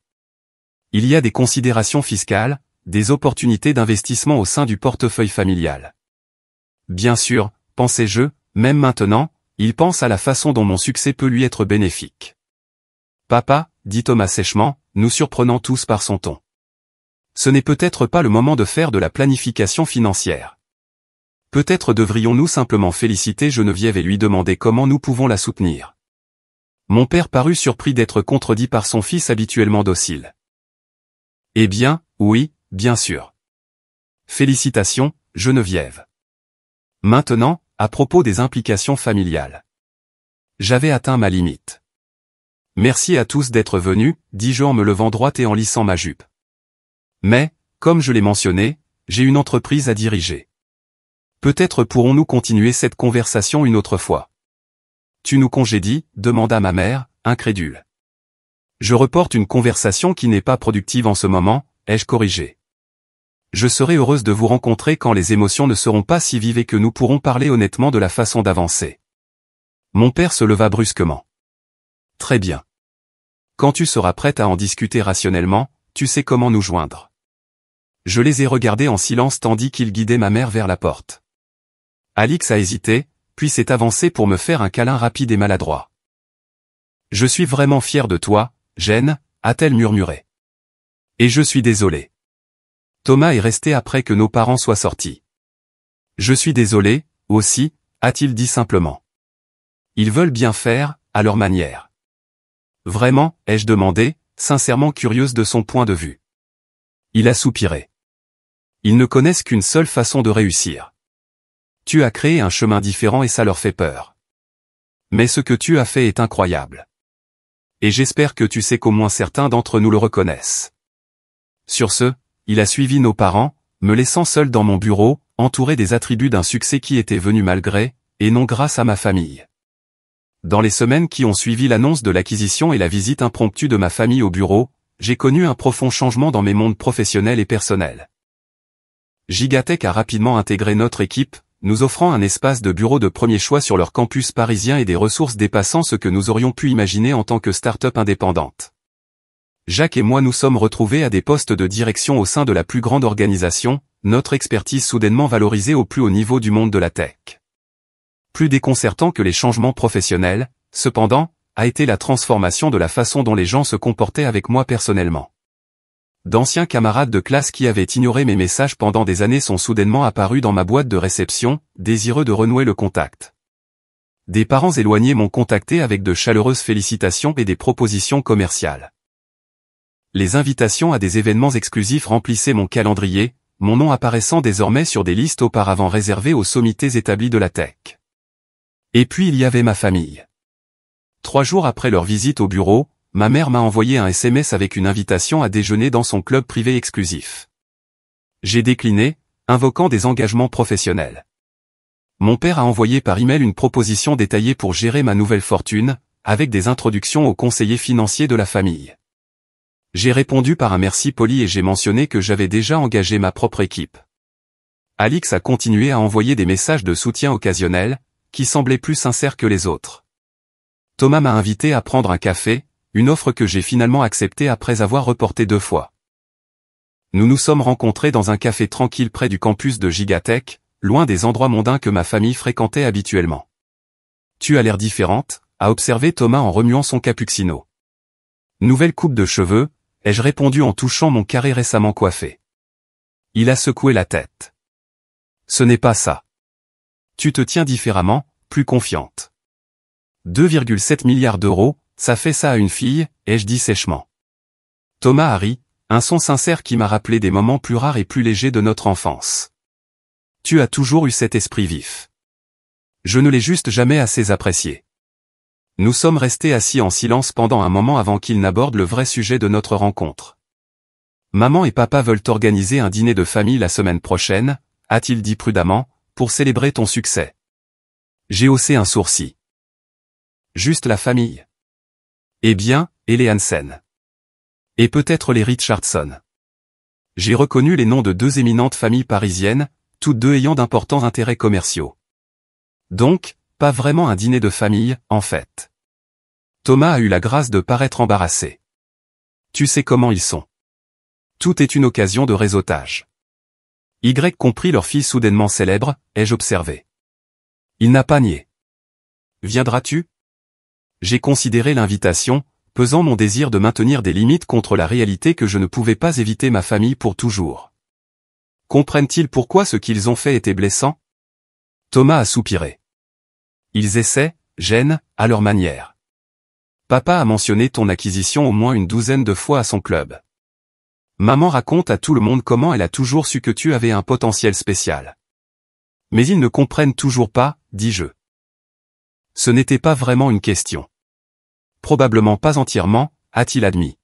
Il y a des considérations fiscales, des opportunités d'investissement au sein du portefeuille familial. Bien sûr, pensais-je, même maintenant, il pense à la façon dont mon succès peut lui être bénéfique. Papa, dit Thomas sèchement, nous surprenant tous par son ton. Ce n'est peut-être pas le moment de faire de la planification financière. Peut-être devrions-nous simplement féliciter Geneviève et lui demander comment nous pouvons la soutenir. Mon père parut surpris d'être contredit par son fils habituellement docile. Eh bien, oui, bien sûr. Félicitations, Geneviève. Maintenant, à propos des implications familiales. J'avais atteint ma limite. Merci à tous d'être venus, dis-je en me levant droite et en lissant ma jupe. Mais, comme je l'ai mentionné, j'ai une entreprise à diriger. Peut-être pourrons-nous continuer cette conversation une autre fois. Tu nous congédies, demanda ma mère, incrédule. Je reporte une conversation qui n'est pas productive en ce moment, ai-je corrigé. Je serai heureuse de vous rencontrer quand les émotions ne seront pas si vives et que nous pourrons parler honnêtement de la façon d'avancer. Mon père se leva brusquement. Très bien. Quand tu seras prête à en discuter rationnellement, tu sais comment nous joindre. Je les ai regardés en silence tandis qu'ils guidaient ma mère vers la porte. Alix a hésité, puis s'est avancée pour me faire un câlin rapide et maladroit. Je suis vraiment fier de toi, Jen, a-t-elle murmuré. Et je suis désolé. Thomas est resté après que nos parents soient sortis. Je suis désolé, aussi, a-t-il dit simplement. Ils veulent bien faire, à leur manière. Vraiment, ai-je demandé, sincèrement curieuse de son point de vue. Il a soupiré. Ils ne connaissent qu'une seule façon de réussir. Tu as créé un chemin différent et ça leur fait peur. Mais ce que tu as fait est incroyable. Et j'espère que tu sais qu'au moins certains d'entre nous le reconnaissent. Sur ce, il a suivi nos parents, me laissant seul dans mon bureau, entouré des attributs d'un succès qui était venu malgré, et non grâce à ma famille. Dans les semaines qui ont suivi l'annonce de l'acquisition et la visite impromptue de ma famille au bureau, j'ai connu un profond changement dans mes mondes professionnels et personnels. Gigatech a rapidement intégré notre équipe, nous offrant un espace de bureau de premier choix sur leur campus parisien et des ressources dépassant ce que nous aurions pu imaginer en tant que start-up indépendante. Jacques et moi nous sommes retrouvés à des postes de direction au sein de la plus grande organisation, notre expertise soudainement valorisée au plus haut niveau du monde de la tech. Plus déconcertant que les changements professionnels, cependant, a été la transformation de la façon dont les gens se comportaient avec moi personnellement. D'anciens camarades de classe qui avaient ignoré mes messages pendant des années sont soudainement apparus dans ma boîte de réception, désireux de renouer le contact. Des parents éloignés m'ont contacté avec de chaleureuses félicitations et des propositions commerciales. Les invitations à des événements exclusifs remplissaient mon calendrier, mon nom apparaissant désormais sur des listes auparavant réservées aux sommités établies de la tech. Et puis il y avait ma famille. 3 jours après leur visite au bureau, ma mère m'a envoyé un SMS avec une invitation à déjeuner dans son club privé exclusif. J'ai décliné, invoquant des engagements professionnels. Mon père a envoyé par email une proposition détaillée pour gérer ma nouvelle fortune, avec des introductions aux conseillers financiers de la famille. J'ai répondu par un merci poli et j'ai mentionné que j'avais déjà engagé ma propre équipe. Alix a continué à envoyer des messages de soutien occasionnels, qui semblaient plus sincères que les autres. Thomas m'a invité à prendre un café, une offre que j'ai finalement acceptée après avoir reporté 2 fois. Nous nous sommes rencontrés dans un café tranquille près du campus de Gigatech, loin des endroits mondains que ma famille fréquentait habituellement. Tu as l'air différente, a observé Thomas en remuant son cappuccino. Nouvelle coupe de cheveux, ai-je répondu en touchant mon carré récemment coiffé. Il a secoué la tête. Ce n'est pas ça. Tu te tiens différemment, plus confiante. 2,7 milliards d'euros, ça fait ça à une fille, ai-je dit sèchement. Thomas a ri, un son sincère qui m'a rappelé des moments plus rares et plus légers de notre enfance. Tu as toujours eu cet esprit vif. Je ne l'ai juste jamais assez apprécié. Nous sommes restés assis en silence pendant un moment avant qu'il n'aborde le vrai sujet de notre rencontre. Maman et papa veulent organiser un dîner de famille la semaine prochaine, a-t-il dit prudemment, pour célébrer ton succès. J'ai haussé un sourcil. Juste la famille. Eh bien, et les Hansen. Et peut-être les Richardson. J'ai reconnu les noms de deux éminentes familles parisiennes, toutes deux ayant d'importants intérêts commerciaux. Donc, pas vraiment un dîner de famille, en fait. Thomas a eu la grâce de paraître embarrassé. Tu sais comment ils sont. Tout est une occasion de réseautage. Y compris leur fille soudainement célèbre, ai-je observé. Il n'a pas nié. Viendras-tu? J'ai considéré l'invitation, pesant mon désir de maintenir des limites contre la réalité que je ne pouvais pas éviter ma famille pour toujours. Comprennent-ils pourquoi ce qu'ils ont fait était blessant? Thomas a soupiré. Ils essaient, gênent, à leur manière. Papa a mentionné ton acquisition au moins une douzaine de fois à son club. Maman raconte à tout le monde comment elle a toujours su que tu avais un potentiel spécial. Mais ils ne comprennent toujours pas, dis-je. Ce n'était pas vraiment une question. Probablement pas entièrement, a-t-il admis.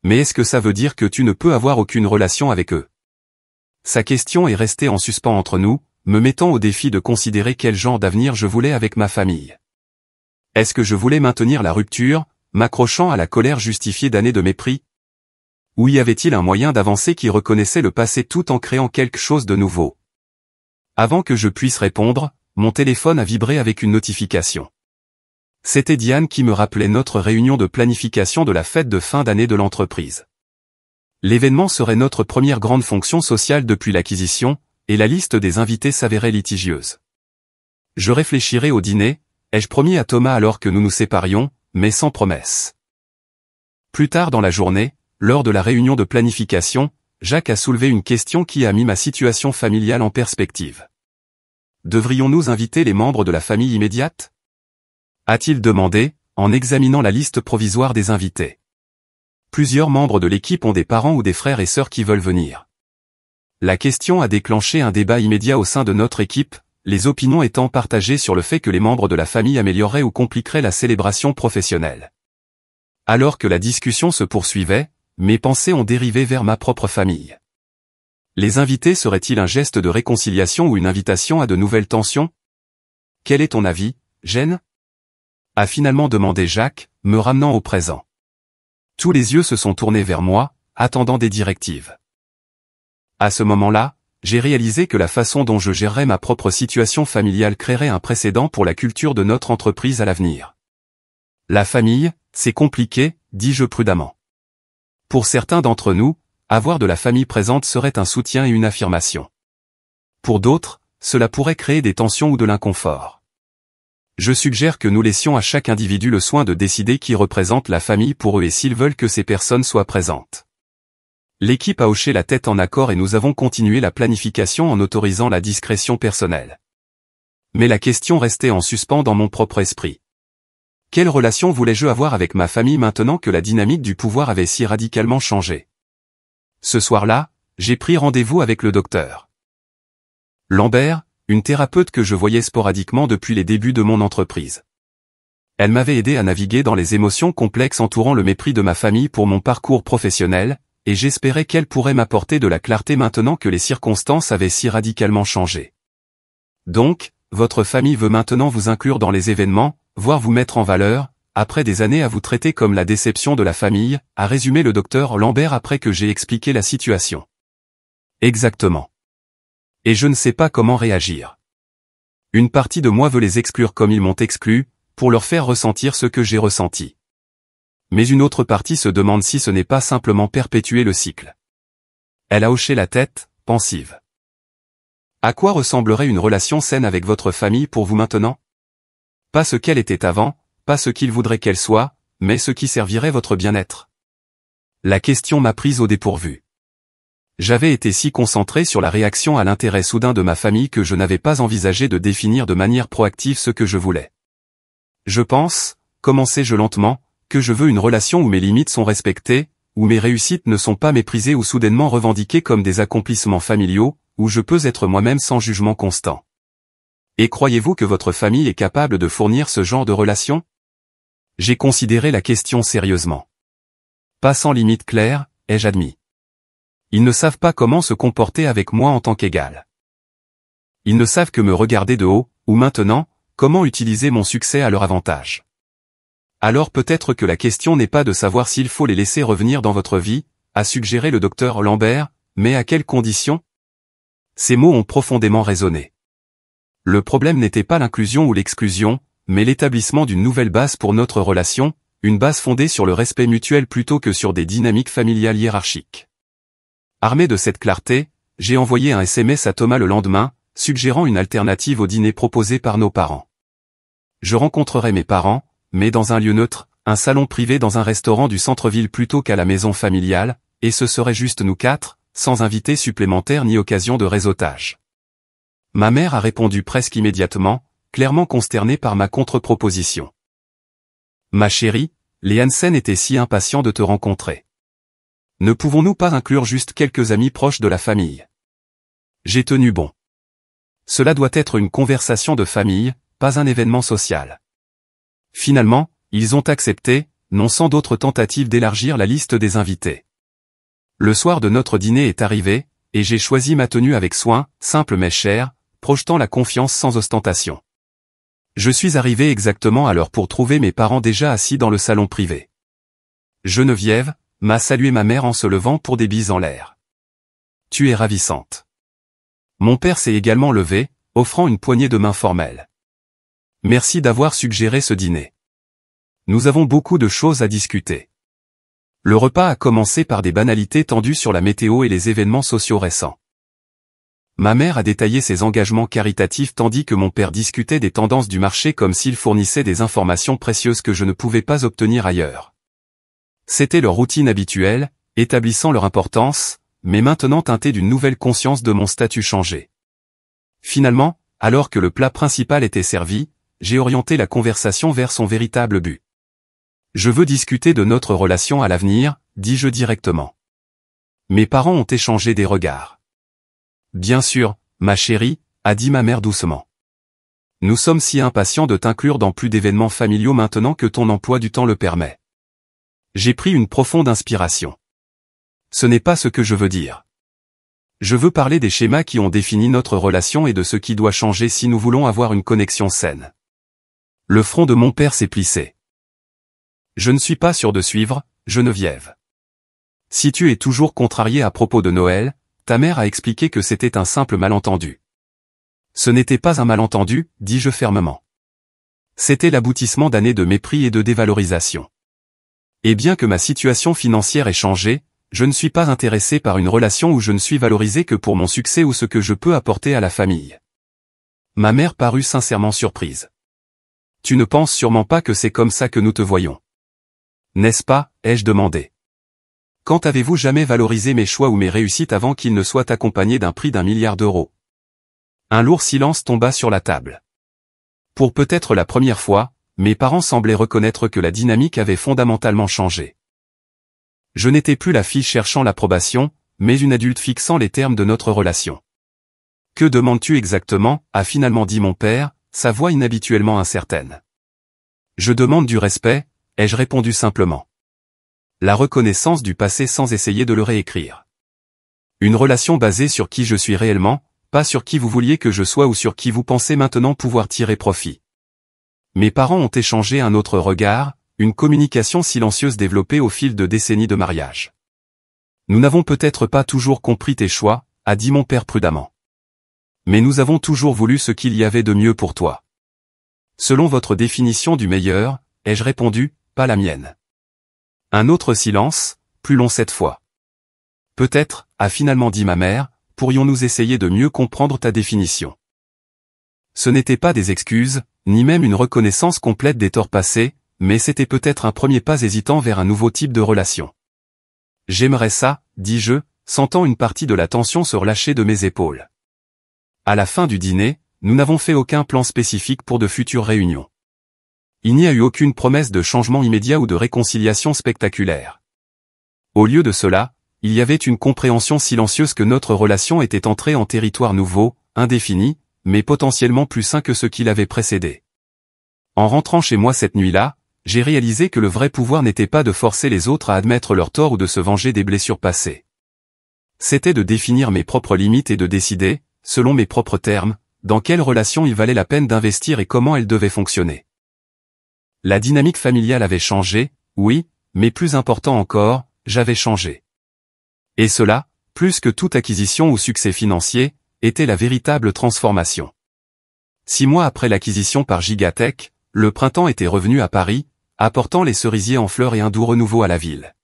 Mais est-ce que ça veut dire que tu ne peux avoir aucune relation avec eux? Sa question est restée en suspens entre nous, me mettant au défi de considérer quel genre d'avenir je voulais avec ma famille. Est-ce que je voulais maintenir la rupture, m'accrochant à la colère justifiée d'années de mépris? Ou y avait-il un moyen d'avancer qui reconnaissait le passé tout en créant quelque chose de nouveau? Avant que je puisse répondre, mon téléphone a vibré avec une notification. C'était Diane qui me rappelait notre réunion de planification de la fête de fin d'année de l'entreprise. L'événement serait notre première grande fonction sociale depuis l'acquisition, et la liste des invités s'avérait litigieuse. Je réfléchirai au dîner, ai-je promis à Thomas alors que nous nous séparions, mais sans promesse. Plus tard dans la journée, lors de la réunion de planification, Jacques a soulevé une question qui a mis ma situation familiale en perspective. Devrions-nous inviter les membres de la famille immédiate? A-t-il demandé, en examinant la liste provisoire des invités. Plusieurs membres de l'équipe ont des parents ou des frères et sœurs qui veulent venir. La question a déclenché un débat immédiat au sein de notre équipe, les opinions étant partagées sur le fait que les membres de la famille amélioreraient ou compliqueraient la célébration professionnelle. Alors que la discussion se poursuivait, mes pensées ont dérivé vers ma propre famille. Les invités seraient-ils un geste de réconciliation ou une invitation à de nouvelles tensions? Quel est ton avis, Gênes? A finalement demandé Jacques, me ramenant au présent. Tous les yeux se sont tournés vers moi, attendant des directives. À ce moment-là, j'ai réalisé que la façon dont je gérerais ma propre situation familiale créerait un précédent pour la culture de notre entreprise à l'avenir. La famille, c'est compliqué, dis-je prudemment. Pour certains d'entre nous, avoir de la famille présente serait un soutien et une affirmation. Pour d'autres, cela pourrait créer des tensions ou de l'inconfort. Je suggère que nous laissions à chaque individu le soin de décider qui représente la famille pour eux et s'ils veulent que ces personnes soient présentes. L'équipe a hoché la tête en accord et nous avons continué la planification en autorisant la discrétion personnelle. Mais la question restait en suspens dans mon propre esprit. Quelle relation voulais-je avoir avec ma famille maintenant que la dynamique du pouvoir avait si radicalement changé? Ce soir-là, j'ai pris rendez-vous avec le docteur Lambert, une thérapeute que je voyais sporadiquement depuis les débuts de mon entreprise. Elle m'avait aidé à naviguer dans les émotions complexes entourant le mépris de ma famille pour mon parcours professionnel, et j'espérais qu'elle pourrait m'apporter de la clarté maintenant que les circonstances avaient si radicalement changé. Donc, votre famille veut maintenant vous inclure dans les événements, voire vous mettre en valeur, après des années à vous traiter comme la déception de la famille, a résumé le docteur Lambert après que j'ai expliqué la situation. Exactement. Et je ne sais pas comment réagir. Une partie de moi veut les exclure comme ils m'ont exclu, pour leur faire ressentir ce que j'ai ressenti. Mais une autre partie se demande si ce n'est pas simplement perpétuer le cycle. Elle a hoché la tête, pensive. À quoi ressemblerait une relation saine avec votre famille pour vous maintenant? Pas ce qu'elle était avant, pas ce qu'ils voudraient qu'elle soit, mais ce qui servirait votre bien-être. La question m'a prise au dépourvu. J'avais été si concentré sur la réaction à l'intérêt soudain de ma famille que je n'avais pas envisagé de définir de manière proactive ce que je voulais. Je pense, commençai-je lentement, que je veux une relation où mes limites sont respectées, où mes réussites ne sont pas méprisées ou soudainement revendiquées comme des accomplissements familiaux, où je peux être moi-même sans jugement constant. Et croyez-vous que votre famille est capable de fournir ce genre de relation? J'ai considéré la question sérieusement. Pas sans limite claire, ai-je admis. Ils ne savent pas comment se comporter avec moi en tant qu'égal. Ils ne savent que me regarder de haut, ou maintenant, comment utiliser mon succès à leur avantage. Alors peut-être que la question n'est pas de savoir s'il faut les laisser revenir dans votre vie, a suggéré le docteur Lambert, mais à quelles conditions? Ces mots ont profondément résonné. Le problème n'était pas l'inclusion ou l'exclusion, mais l'établissement d'une nouvelle base pour notre relation, une base fondée sur le respect mutuel plutôt que sur des dynamiques familiales hiérarchiques. Armé de cette clarté, j'ai envoyé un SMS à Thomas le lendemain, suggérant une alternative au dîner proposé par nos parents. Je rencontrerai mes parents, mais dans un lieu neutre, un salon privé dans un restaurant du centre-ville plutôt qu'à la maison familiale, et ce serait juste nous quatre, sans invités supplémentaires ni occasion de réseautage. Ma mère a répondu presque immédiatement, clairement consternée par ma contre-proposition. Ma chérie, les Hansen étaient si impatients de te rencontrer. Ne pouvons-nous pas inclure juste quelques amis proches de la famille? J'ai tenu bon. Cela doit être une conversation de famille, pas un événement social. Finalement, ils ont accepté, non sans d'autres tentatives d'élargir la liste des invités. Le soir de notre dîner est arrivé, et j'ai choisi ma tenue avec soin, simple mais chère, projetant la confiance sans ostentation. Je suis arrivé exactement à l'heure pour trouver mes parents déjà assis dans le salon privé. Geneviève m'a salué ma mère en se levant pour des bises en l'air. Tu es ravissante. Mon père s'est également levé, offrant une poignée de main formelle. Merci d'avoir suggéré ce dîner. Nous avons beaucoup de choses à discuter. Le repas a commencé par des banalités tendues sur la météo et les événements sociaux récents. Ma mère a détaillé ses engagements caritatifs tandis que mon père discutait des tendances du marché comme s'il fournissait des informations précieuses que je ne pouvais pas obtenir ailleurs. C'était leur routine habituelle, établissant leur importance, mais maintenant teintée d'une nouvelle conscience de mon statut changé. Finalement, alors que le plat principal était servi, j'ai orienté la conversation vers son véritable but. Je veux discuter de notre relation à l'avenir, dis-je directement. Mes parents ont échangé des regards. Bien sûr, ma chérie, a dit ma mère doucement. Nous sommes si impatients de t'inclure dans plus d'événements familiaux maintenant que ton emploi du temps le permet. J'ai pris une profonde inspiration. Ce n'est pas ce que je veux dire. Je veux parler des schémas qui ont défini notre relation et de ce qui doit changer si nous voulons avoir une connexion saine. Le front de mon père s'est plissé. Je ne suis pas sûr de suivre, Geneviève. Si tu es toujours contrariée à propos de Noël, ta mère a expliqué que c'était un simple malentendu. Ce n'était pas un malentendu, dis-je fermement. C'était l'aboutissement d'années de mépris et de dévalorisation. Et bien que ma situation financière ait changé, je ne suis pas intéressé par une relation où je ne suis valorisé que pour mon succès ou ce que je peux apporter à la famille. Ma mère parut sincèrement surprise. Tu ne penses sûrement pas que c'est comme ça que nous te voyons. N'est-ce pas, ai-je demandé. Quand avez-vous jamais valorisé mes choix ou mes réussites avant qu'ils ne soient accompagnés d'un prix d'1 milliard d'euros? Un lourd silence tomba sur la table. Pour peut-être la première fois, mes parents semblaient reconnaître que la dynamique avait fondamentalement changé. Je n'étais plus la fille cherchant l'approbation, mais une adulte fixant les termes de notre relation. Que demandes-tu exactement, a finalement dit mon père, sa voix inhabituellement incertaine. Je demande du respect, ai-je répondu simplement. La reconnaissance du passé sans essayer de le réécrire. Une relation basée sur qui je suis réellement, pas sur qui vous vouliez que je sois ou sur qui vous pensez maintenant pouvoir tirer profit. Mes parents ont échangé un autre regard, une communication silencieuse développée au fil de décennies de mariage. Nous n'avons peut-être pas toujours compris tes choix, a dit mon père prudemment. Mais nous avons toujours voulu ce qu'il y avait de mieux pour toi. Selon votre définition du meilleur, ai-je répondu, pas la mienne. Un autre silence, plus long cette fois. Peut-être, a finalement dit ma mère, pourrions-nous essayer de mieux comprendre ta définition. Ce n'était pas des excuses, ni même une reconnaissance complète des torts passés, mais c'était peut-être un premier pas hésitant vers un nouveau type de relation. J'aimerais ça, dis-je, sentant une partie de la tension se relâcher de mes épaules. À la fin du dîner, nous n'avons fait aucun plan spécifique pour de futures réunions. Il n'y a eu aucune promesse de changement immédiat ou de réconciliation spectaculaire. Au lieu de cela, il y avait une compréhension silencieuse que notre relation était entrée en territoire nouveau, indéfini, mais potentiellement plus sain que ce qui l'avait précédé. En rentrant chez moi cette nuit-là, j'ai réalisé que le vrai pouvoir n'était pas de forcer les autres à admettre leurs torts ou de se venger des blessures passées. C'était de définir mes propres limites et de décider, selon mes propres termes, dans quelle relation il valait la peine d'investir et comment elle devait fonctionner. La dynamique familiale avait changé, oui, mais plus important encore, j'avais changé. Et cela, plus que toute acquisition ou succès financier, était la véritable transformation. 6 mois après l'acquisition par Gigatech, le printemps était revenu à Paris, apportant les cerisiers en fleurs et un doux renouveau à la ville.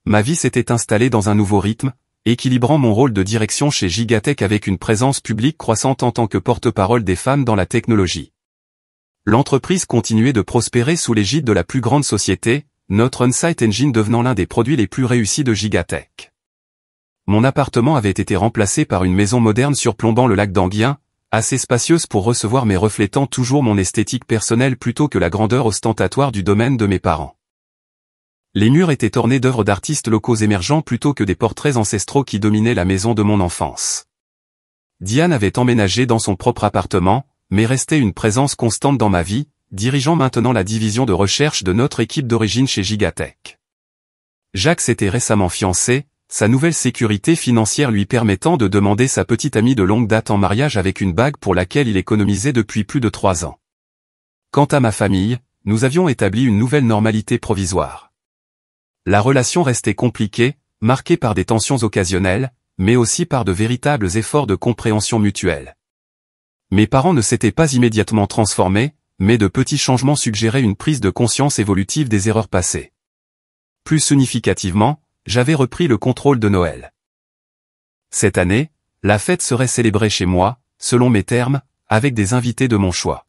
Ma vie s'était installée dans un nouveau rythme, équilibrant mon rôle de direction chez Gigatech avec une présence publique croissante en tant que porte-parole des femmes dans la technologie. L'entreprise continuait de prospérer sous l'égide de la plus grande société, notre On-Site Engine devenant l'un des produits les plus réussis de Gigatech. Mon appartement avait été remplacé par une maison moderne surplombant le lac d'Enghien, assez spacieuse pour recevoir mais reflétant toujours mon esthétique personnelle plutôt que la grandeur ostentatoire du domaine de mes parents. Les murs étaient ornés d'œuvres d'artistes locaux émergents plutôt que des portraits ancestraux qui dominaient la maison de mon enfance. Diane avait emménagé dans son propre appartement, mais restait une présence constante dans ma vie, dirigeant maintenant la division de recherche de notre équipe d'origine chez Gigatech. Jacques s'était récemment fiancé, sa nouvelle sécurité financière lui permettant de demander sa petite amie de longue date en mariage avec une bague pour laquelle il économisait depuis plus de 3 ans. Quant à ma famille, nous avions établi une nouvelle normalité provisoire. La relation restait compliquée, marquée par des tensions occasionnelles, mais aussi par de véritables efforts de compréhension mutuelle. Mes parents ne s'étaient pas immédiatement transformés, mais de petits changements suggéraient une prise de conscience évolutive des erreurs passées. Plus significativement, j'avais repris le contrôle de Noël. Cette année, la fête serait célébrée chez moi, selon mes termes, avec des invités de mon choix.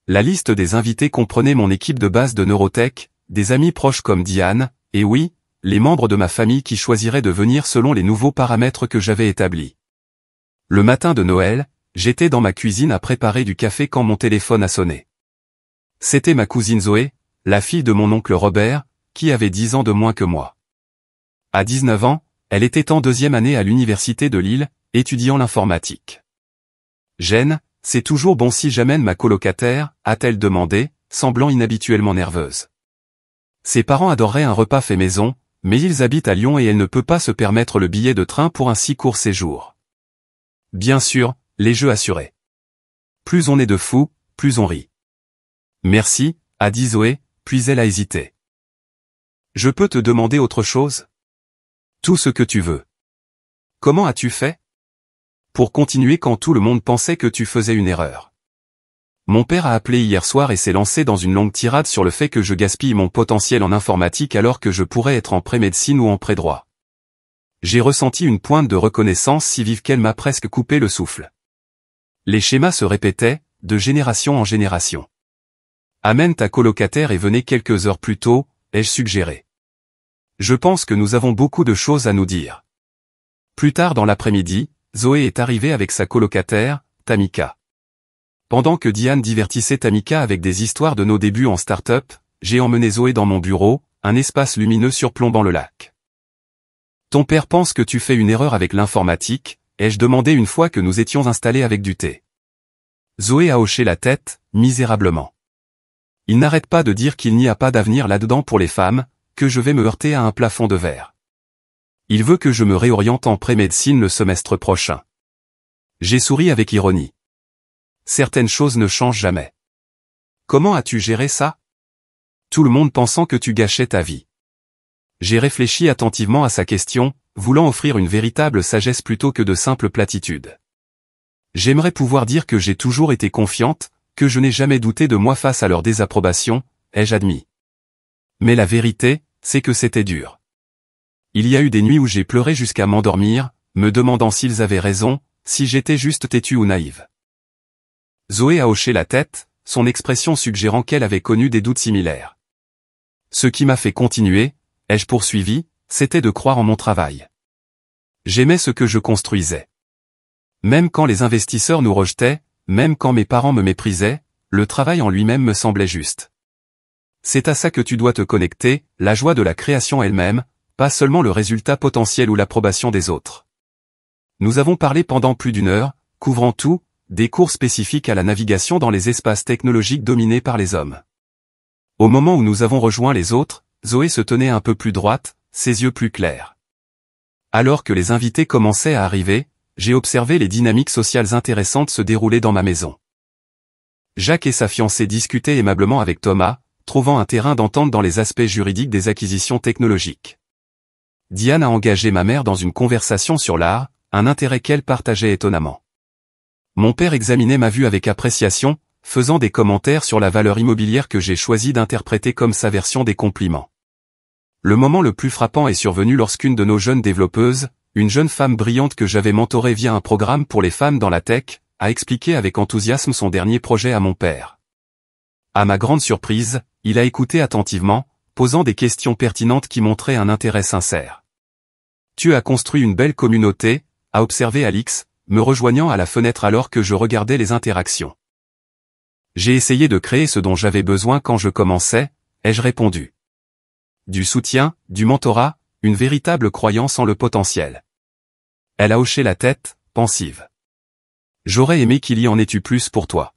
La liste des invités comprenait mon équipe de base de Neurotech, des amis proches comme Diane, et oui, les membres de ma famille qui choisiraient de venir selon les nouveaux paramètres que j'avais établis. Le matin de Noël, j'étais dans ma cuisine à préparer du café quand mon téléphone a sonné. C'était ma cousine Zoé, la fille de mon oncle Robert, qui avait 10 ans de moins que moi. À 19 ans, elle était en 2e année à l'université de Lille, étudiant l'informatique. « Jeanne, c'est toujours bon si j'amène ma colocataire ?» a-t-elle demandé, semblant inhabituellement nerveuse. Ses parents adoreraient un repas fait maison, mais ils habitent à Lyon et elle ne peut pas se permettre le billet de train pour un si court séjour. Bien sûr, les jeux assurés. Plus on est de fous, plus on rit. Merci, a dit Zoé, puis elle a hésité. Je peux te demander autre chose ? Tout ce que tu veux. Comment as-tu fait ? Pour continuer quand tout le monde pensait que tu faisais une erreur. Mon père a appelé hier soir et s'est lancé dans une longue tirade sur le fait que je gaspille mon potentiel en informatique alors que je pourrais être en pré-médecine ou en pré-droit. J'ai ressenti une pointe de reconnaissance si vive qu'elle m'a presque coupé le souffle. Les schémas se répétaient, de génération en génération. Amène ta colocataire et venez quelques heures plus tôt, ai-je suggéré. Je pense que nous avons beaucoup de choses à nous dire. Plus tard dans l'après-midi, Zoé est arrivée avec sa colocataire, Tamika. Pendant que Diane divertissait Tamika avec des histoires de nos débuts en start-up, j'ai emmené Zoé dans mon bureau, un espace lumineux surplombant le lac. Ton père pense que tu fais une erreur avec l'informatique, ai-je demandé une fois que nous étions installés avec du thé. Zoé a hoché la tête, misérablement. Il n'arrête pas de dire qu'il n'y a pas d'avenir là-dedans pour les femmes, que je vais me heurter à un plafond de verre. Il veut que je me réoriente en pré-médecine le semestre prochain. J'ai souri avec ironie. Certaines choses ne changent jamais. Comment as-tu géré ça ? Tout le monde pensant que tu gâchais ta vie. J'ai réfléchi attentivement à sa question, voulant offrir une véritable sagesse plutôt que de simples platitudes. J'aimerais pouvoir dire que j'ai toujours été confiante, que je n'ai jamais douté de moi face à leur désapprobation, ai-je admis. Mais la vérité, c'est que c'était dur. Il y a eu des nuits où j'ai pleuré jusqu'à m'endormir, me demandant s'ils avaient raison, si j'étais juste têtue ou naïve. Zoé a hoché la tête, son expression suggérant qu'elle avait connu des doutes similaires. Ce qui m'a fait continuer, ai-je poursuivi, c'était de croire en mon travail. J'aimais ce que je construisais. Même quand les investisseurs nous rejetaient, même quand mes parents me méprisaient, le travail en lui-même me semblait juste. C'est à ça que tu dois te connecter, la joie de la création elle-même, pas seulement le résultat potentiel ou l'approbation des autres. Nous avons parlé pendant plus d'1 heure, couvrant tout, des cours spécifiques à la navigation dans les espaces technologiques dominés par les hommes. Au moment où nous avons rejoint les autres, Zoé se tenait un peu plus droite, ses yeux plus clairs. Alors que les invités commençaient à arriver, j'ai observé les dynamiques sociales intéressantes se dérouler dans ma maison. Jacques et sa fiancée discutaient aimablement avec Thomas, trouvant un terrain d'entente dans les aspects juridiques des acquisitions technologiques. Diane a engagé ma mère dans une conversation sur l'art, un intérêt qu'elle partageait étonnamment. Mon père examinait ma vue avec appréciation, faisant des commentaires sur la valeur immobilière que j'ai choisi d'interpréter comme sa version des compliments. Le moment le plus frappant est survenu lorsqu'une de nos jeunes développeuses, une jeune femme brillante que j'avais mentorée via un programme pour les femmes dans la tech, a expliqué avec enthousiasme son dernier projet à mon père. À ma grande surprise, il a écouté attentivement, posant des questions pertinentes qui montraient un intérêt sincère. Tu as construit une belle communauté, a observé Alix, me rejoignant à la fenêtre alors que je regardais les interactions. J'ai essayé de créer ce dont j'avais besoin quand je commençais, ai-je répondu. Du soutien, du mentorat, une véritable croyance en le potentiel. Elle a hoché la tête, pensive. J'aurais aimé qu'il y en ait eu plus pour toi.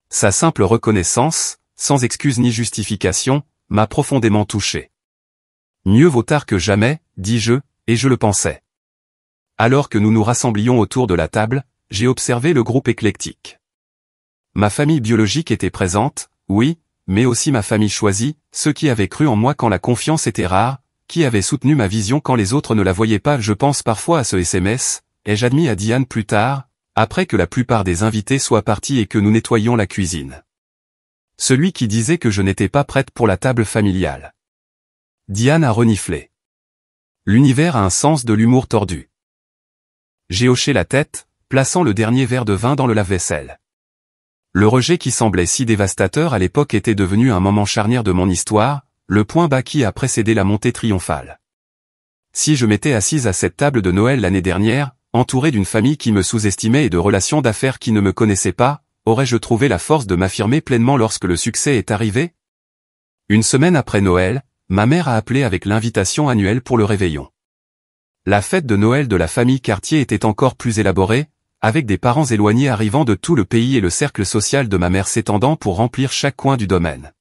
Sa simple reconnaissance, sans excuse ni justification, m'a profondément touché. Mieux vaut tard que jamais, dis-je, et je le pensais. Alors que nous nous rassemblions autour de la table, j'ai observé le groupe éclectique. Ma famille biologique était présente, oui, mais aussi ma famille choisie, ceux qui avaient cru en moi quand la confiance était rare, qui avaient soutenu ma vision quand les autres ne la voyaient pas. Je pense parfois à ce SMS, ai-je admis à Diane plus tard, après que la plupart des invités soient partis et que nous nettoyions la cuisine. Celui qui disait que je n'étais pas prête pour la table familiale. Diane a reniflé. L'univers a un sens de l'humour tordu. J'ai hoché la tête, plaçant le dernier verre de vin dans le lave-vaisselle. Le rejet qui semblait si dévastateur à l'époque était devenu un moment charnière de mon histoire, le point bas qui a précédé la montée triomphale. Si je m'étais assise à cette table de Noël l'année dernière, entourée d'une famille qui me sous-estimait et de relations d'affaires qui ne me connaissaient pas, aurais-je trouvé la force de m'affirmer pleinement lorsque le succès est arrivé? Une semaine après Noël, ma mère a appelé avec l'invitation annuelle pour le réveillon. La fête de Noël de la famille Cartier était encore plus élaborée, avec des parents éloignés arrivant de tout le pays et le cercle social de ma mère s'étendant pour remplir chaque coin du domaine.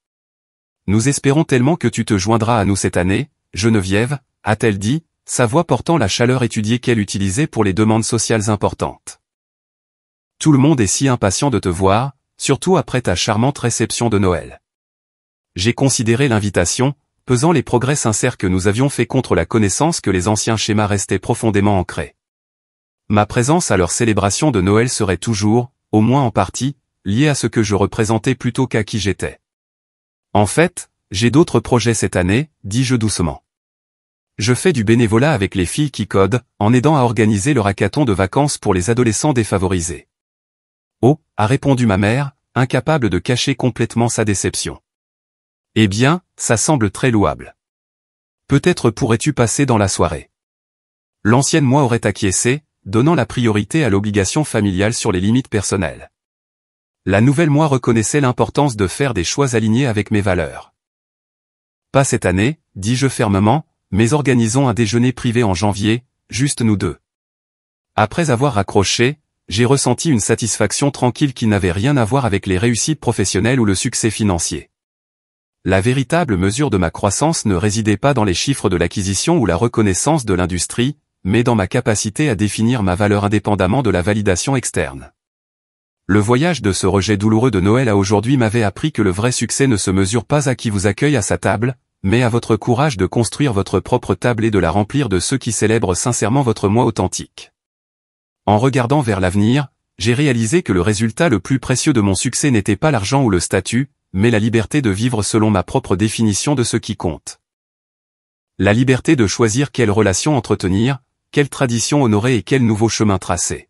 Nous espérons tellement que tu te joindras à nous cette année, Geneviève, a-t-elle dit, sa voix portant la chaleur étudiée qu'elle utilisait pour les demandes sociales importantes. Tout le monde est si impatient de te voir, surtout après ta charmante réception de Noël. J'ai considéré l'invitation, pesant les progrès sincères que nous avions faits contre la connaissance que les anciens schémas restaient profondément ancrés. Ma présence à leur célébration de Noël serait toujours, au moins en partie, liée à ce que je représentais plutôt qu'à qui j'étais. En fait, j'ai d'autres projets cette année, dis-je doucement. Je fais du bénévolat avec les filles qui codent, en aidant à organiser le hackathon de vacances pour les adolescents défavorisés. Oh, a répondu ma mère, incapable de cacher complètement sa déception. Eh bien, ça semble très louable. Peut-être pourrais-tu passer dans la soirée. L'ancienne moi aurait acquiescé, donnant la priorité à l'obligation familiale sur les limites personnelles. La nouvelle moi reconnaissait l'importance de faire des choix alignés avec mes valeurs. Pas cette année, dis-je fermement, mais organisons un déjeuner privé en janvier, juste nous deux. Après avoir raccroché, j'ai ressenti une satisfaction tranquille qui n'avait rien à voir avec les réussites professionnelles ou le succès financier. La véritable mesure de ma croissance ne résidait pas dans les chiffres de l'acquisition ou la reconnaissance de l'industrie, mais dans ma capacité à définir ma valeur indépendamment de la validation externe. Le voyage de ce rejet douloureux de Noël à aujourd'hui m'avait appris que le vrai succès ne se mesure pas à qui vous accueille à sa table, mais à votre courage de construire votre propre table et de la remplir de ceux qui célèbrent sincèrement votre moi authentique. En regardant vers l'avenir, j'ai réalisé que le résultat le plus précieux de mon succès n'était pas l'argent ou le statut, mais la liberté de vivre selon ma propre définition de ce qui compte. La liberté de choisir quelle relation entretenir, quelle tradition honorer et quel nouveau chemin tracer.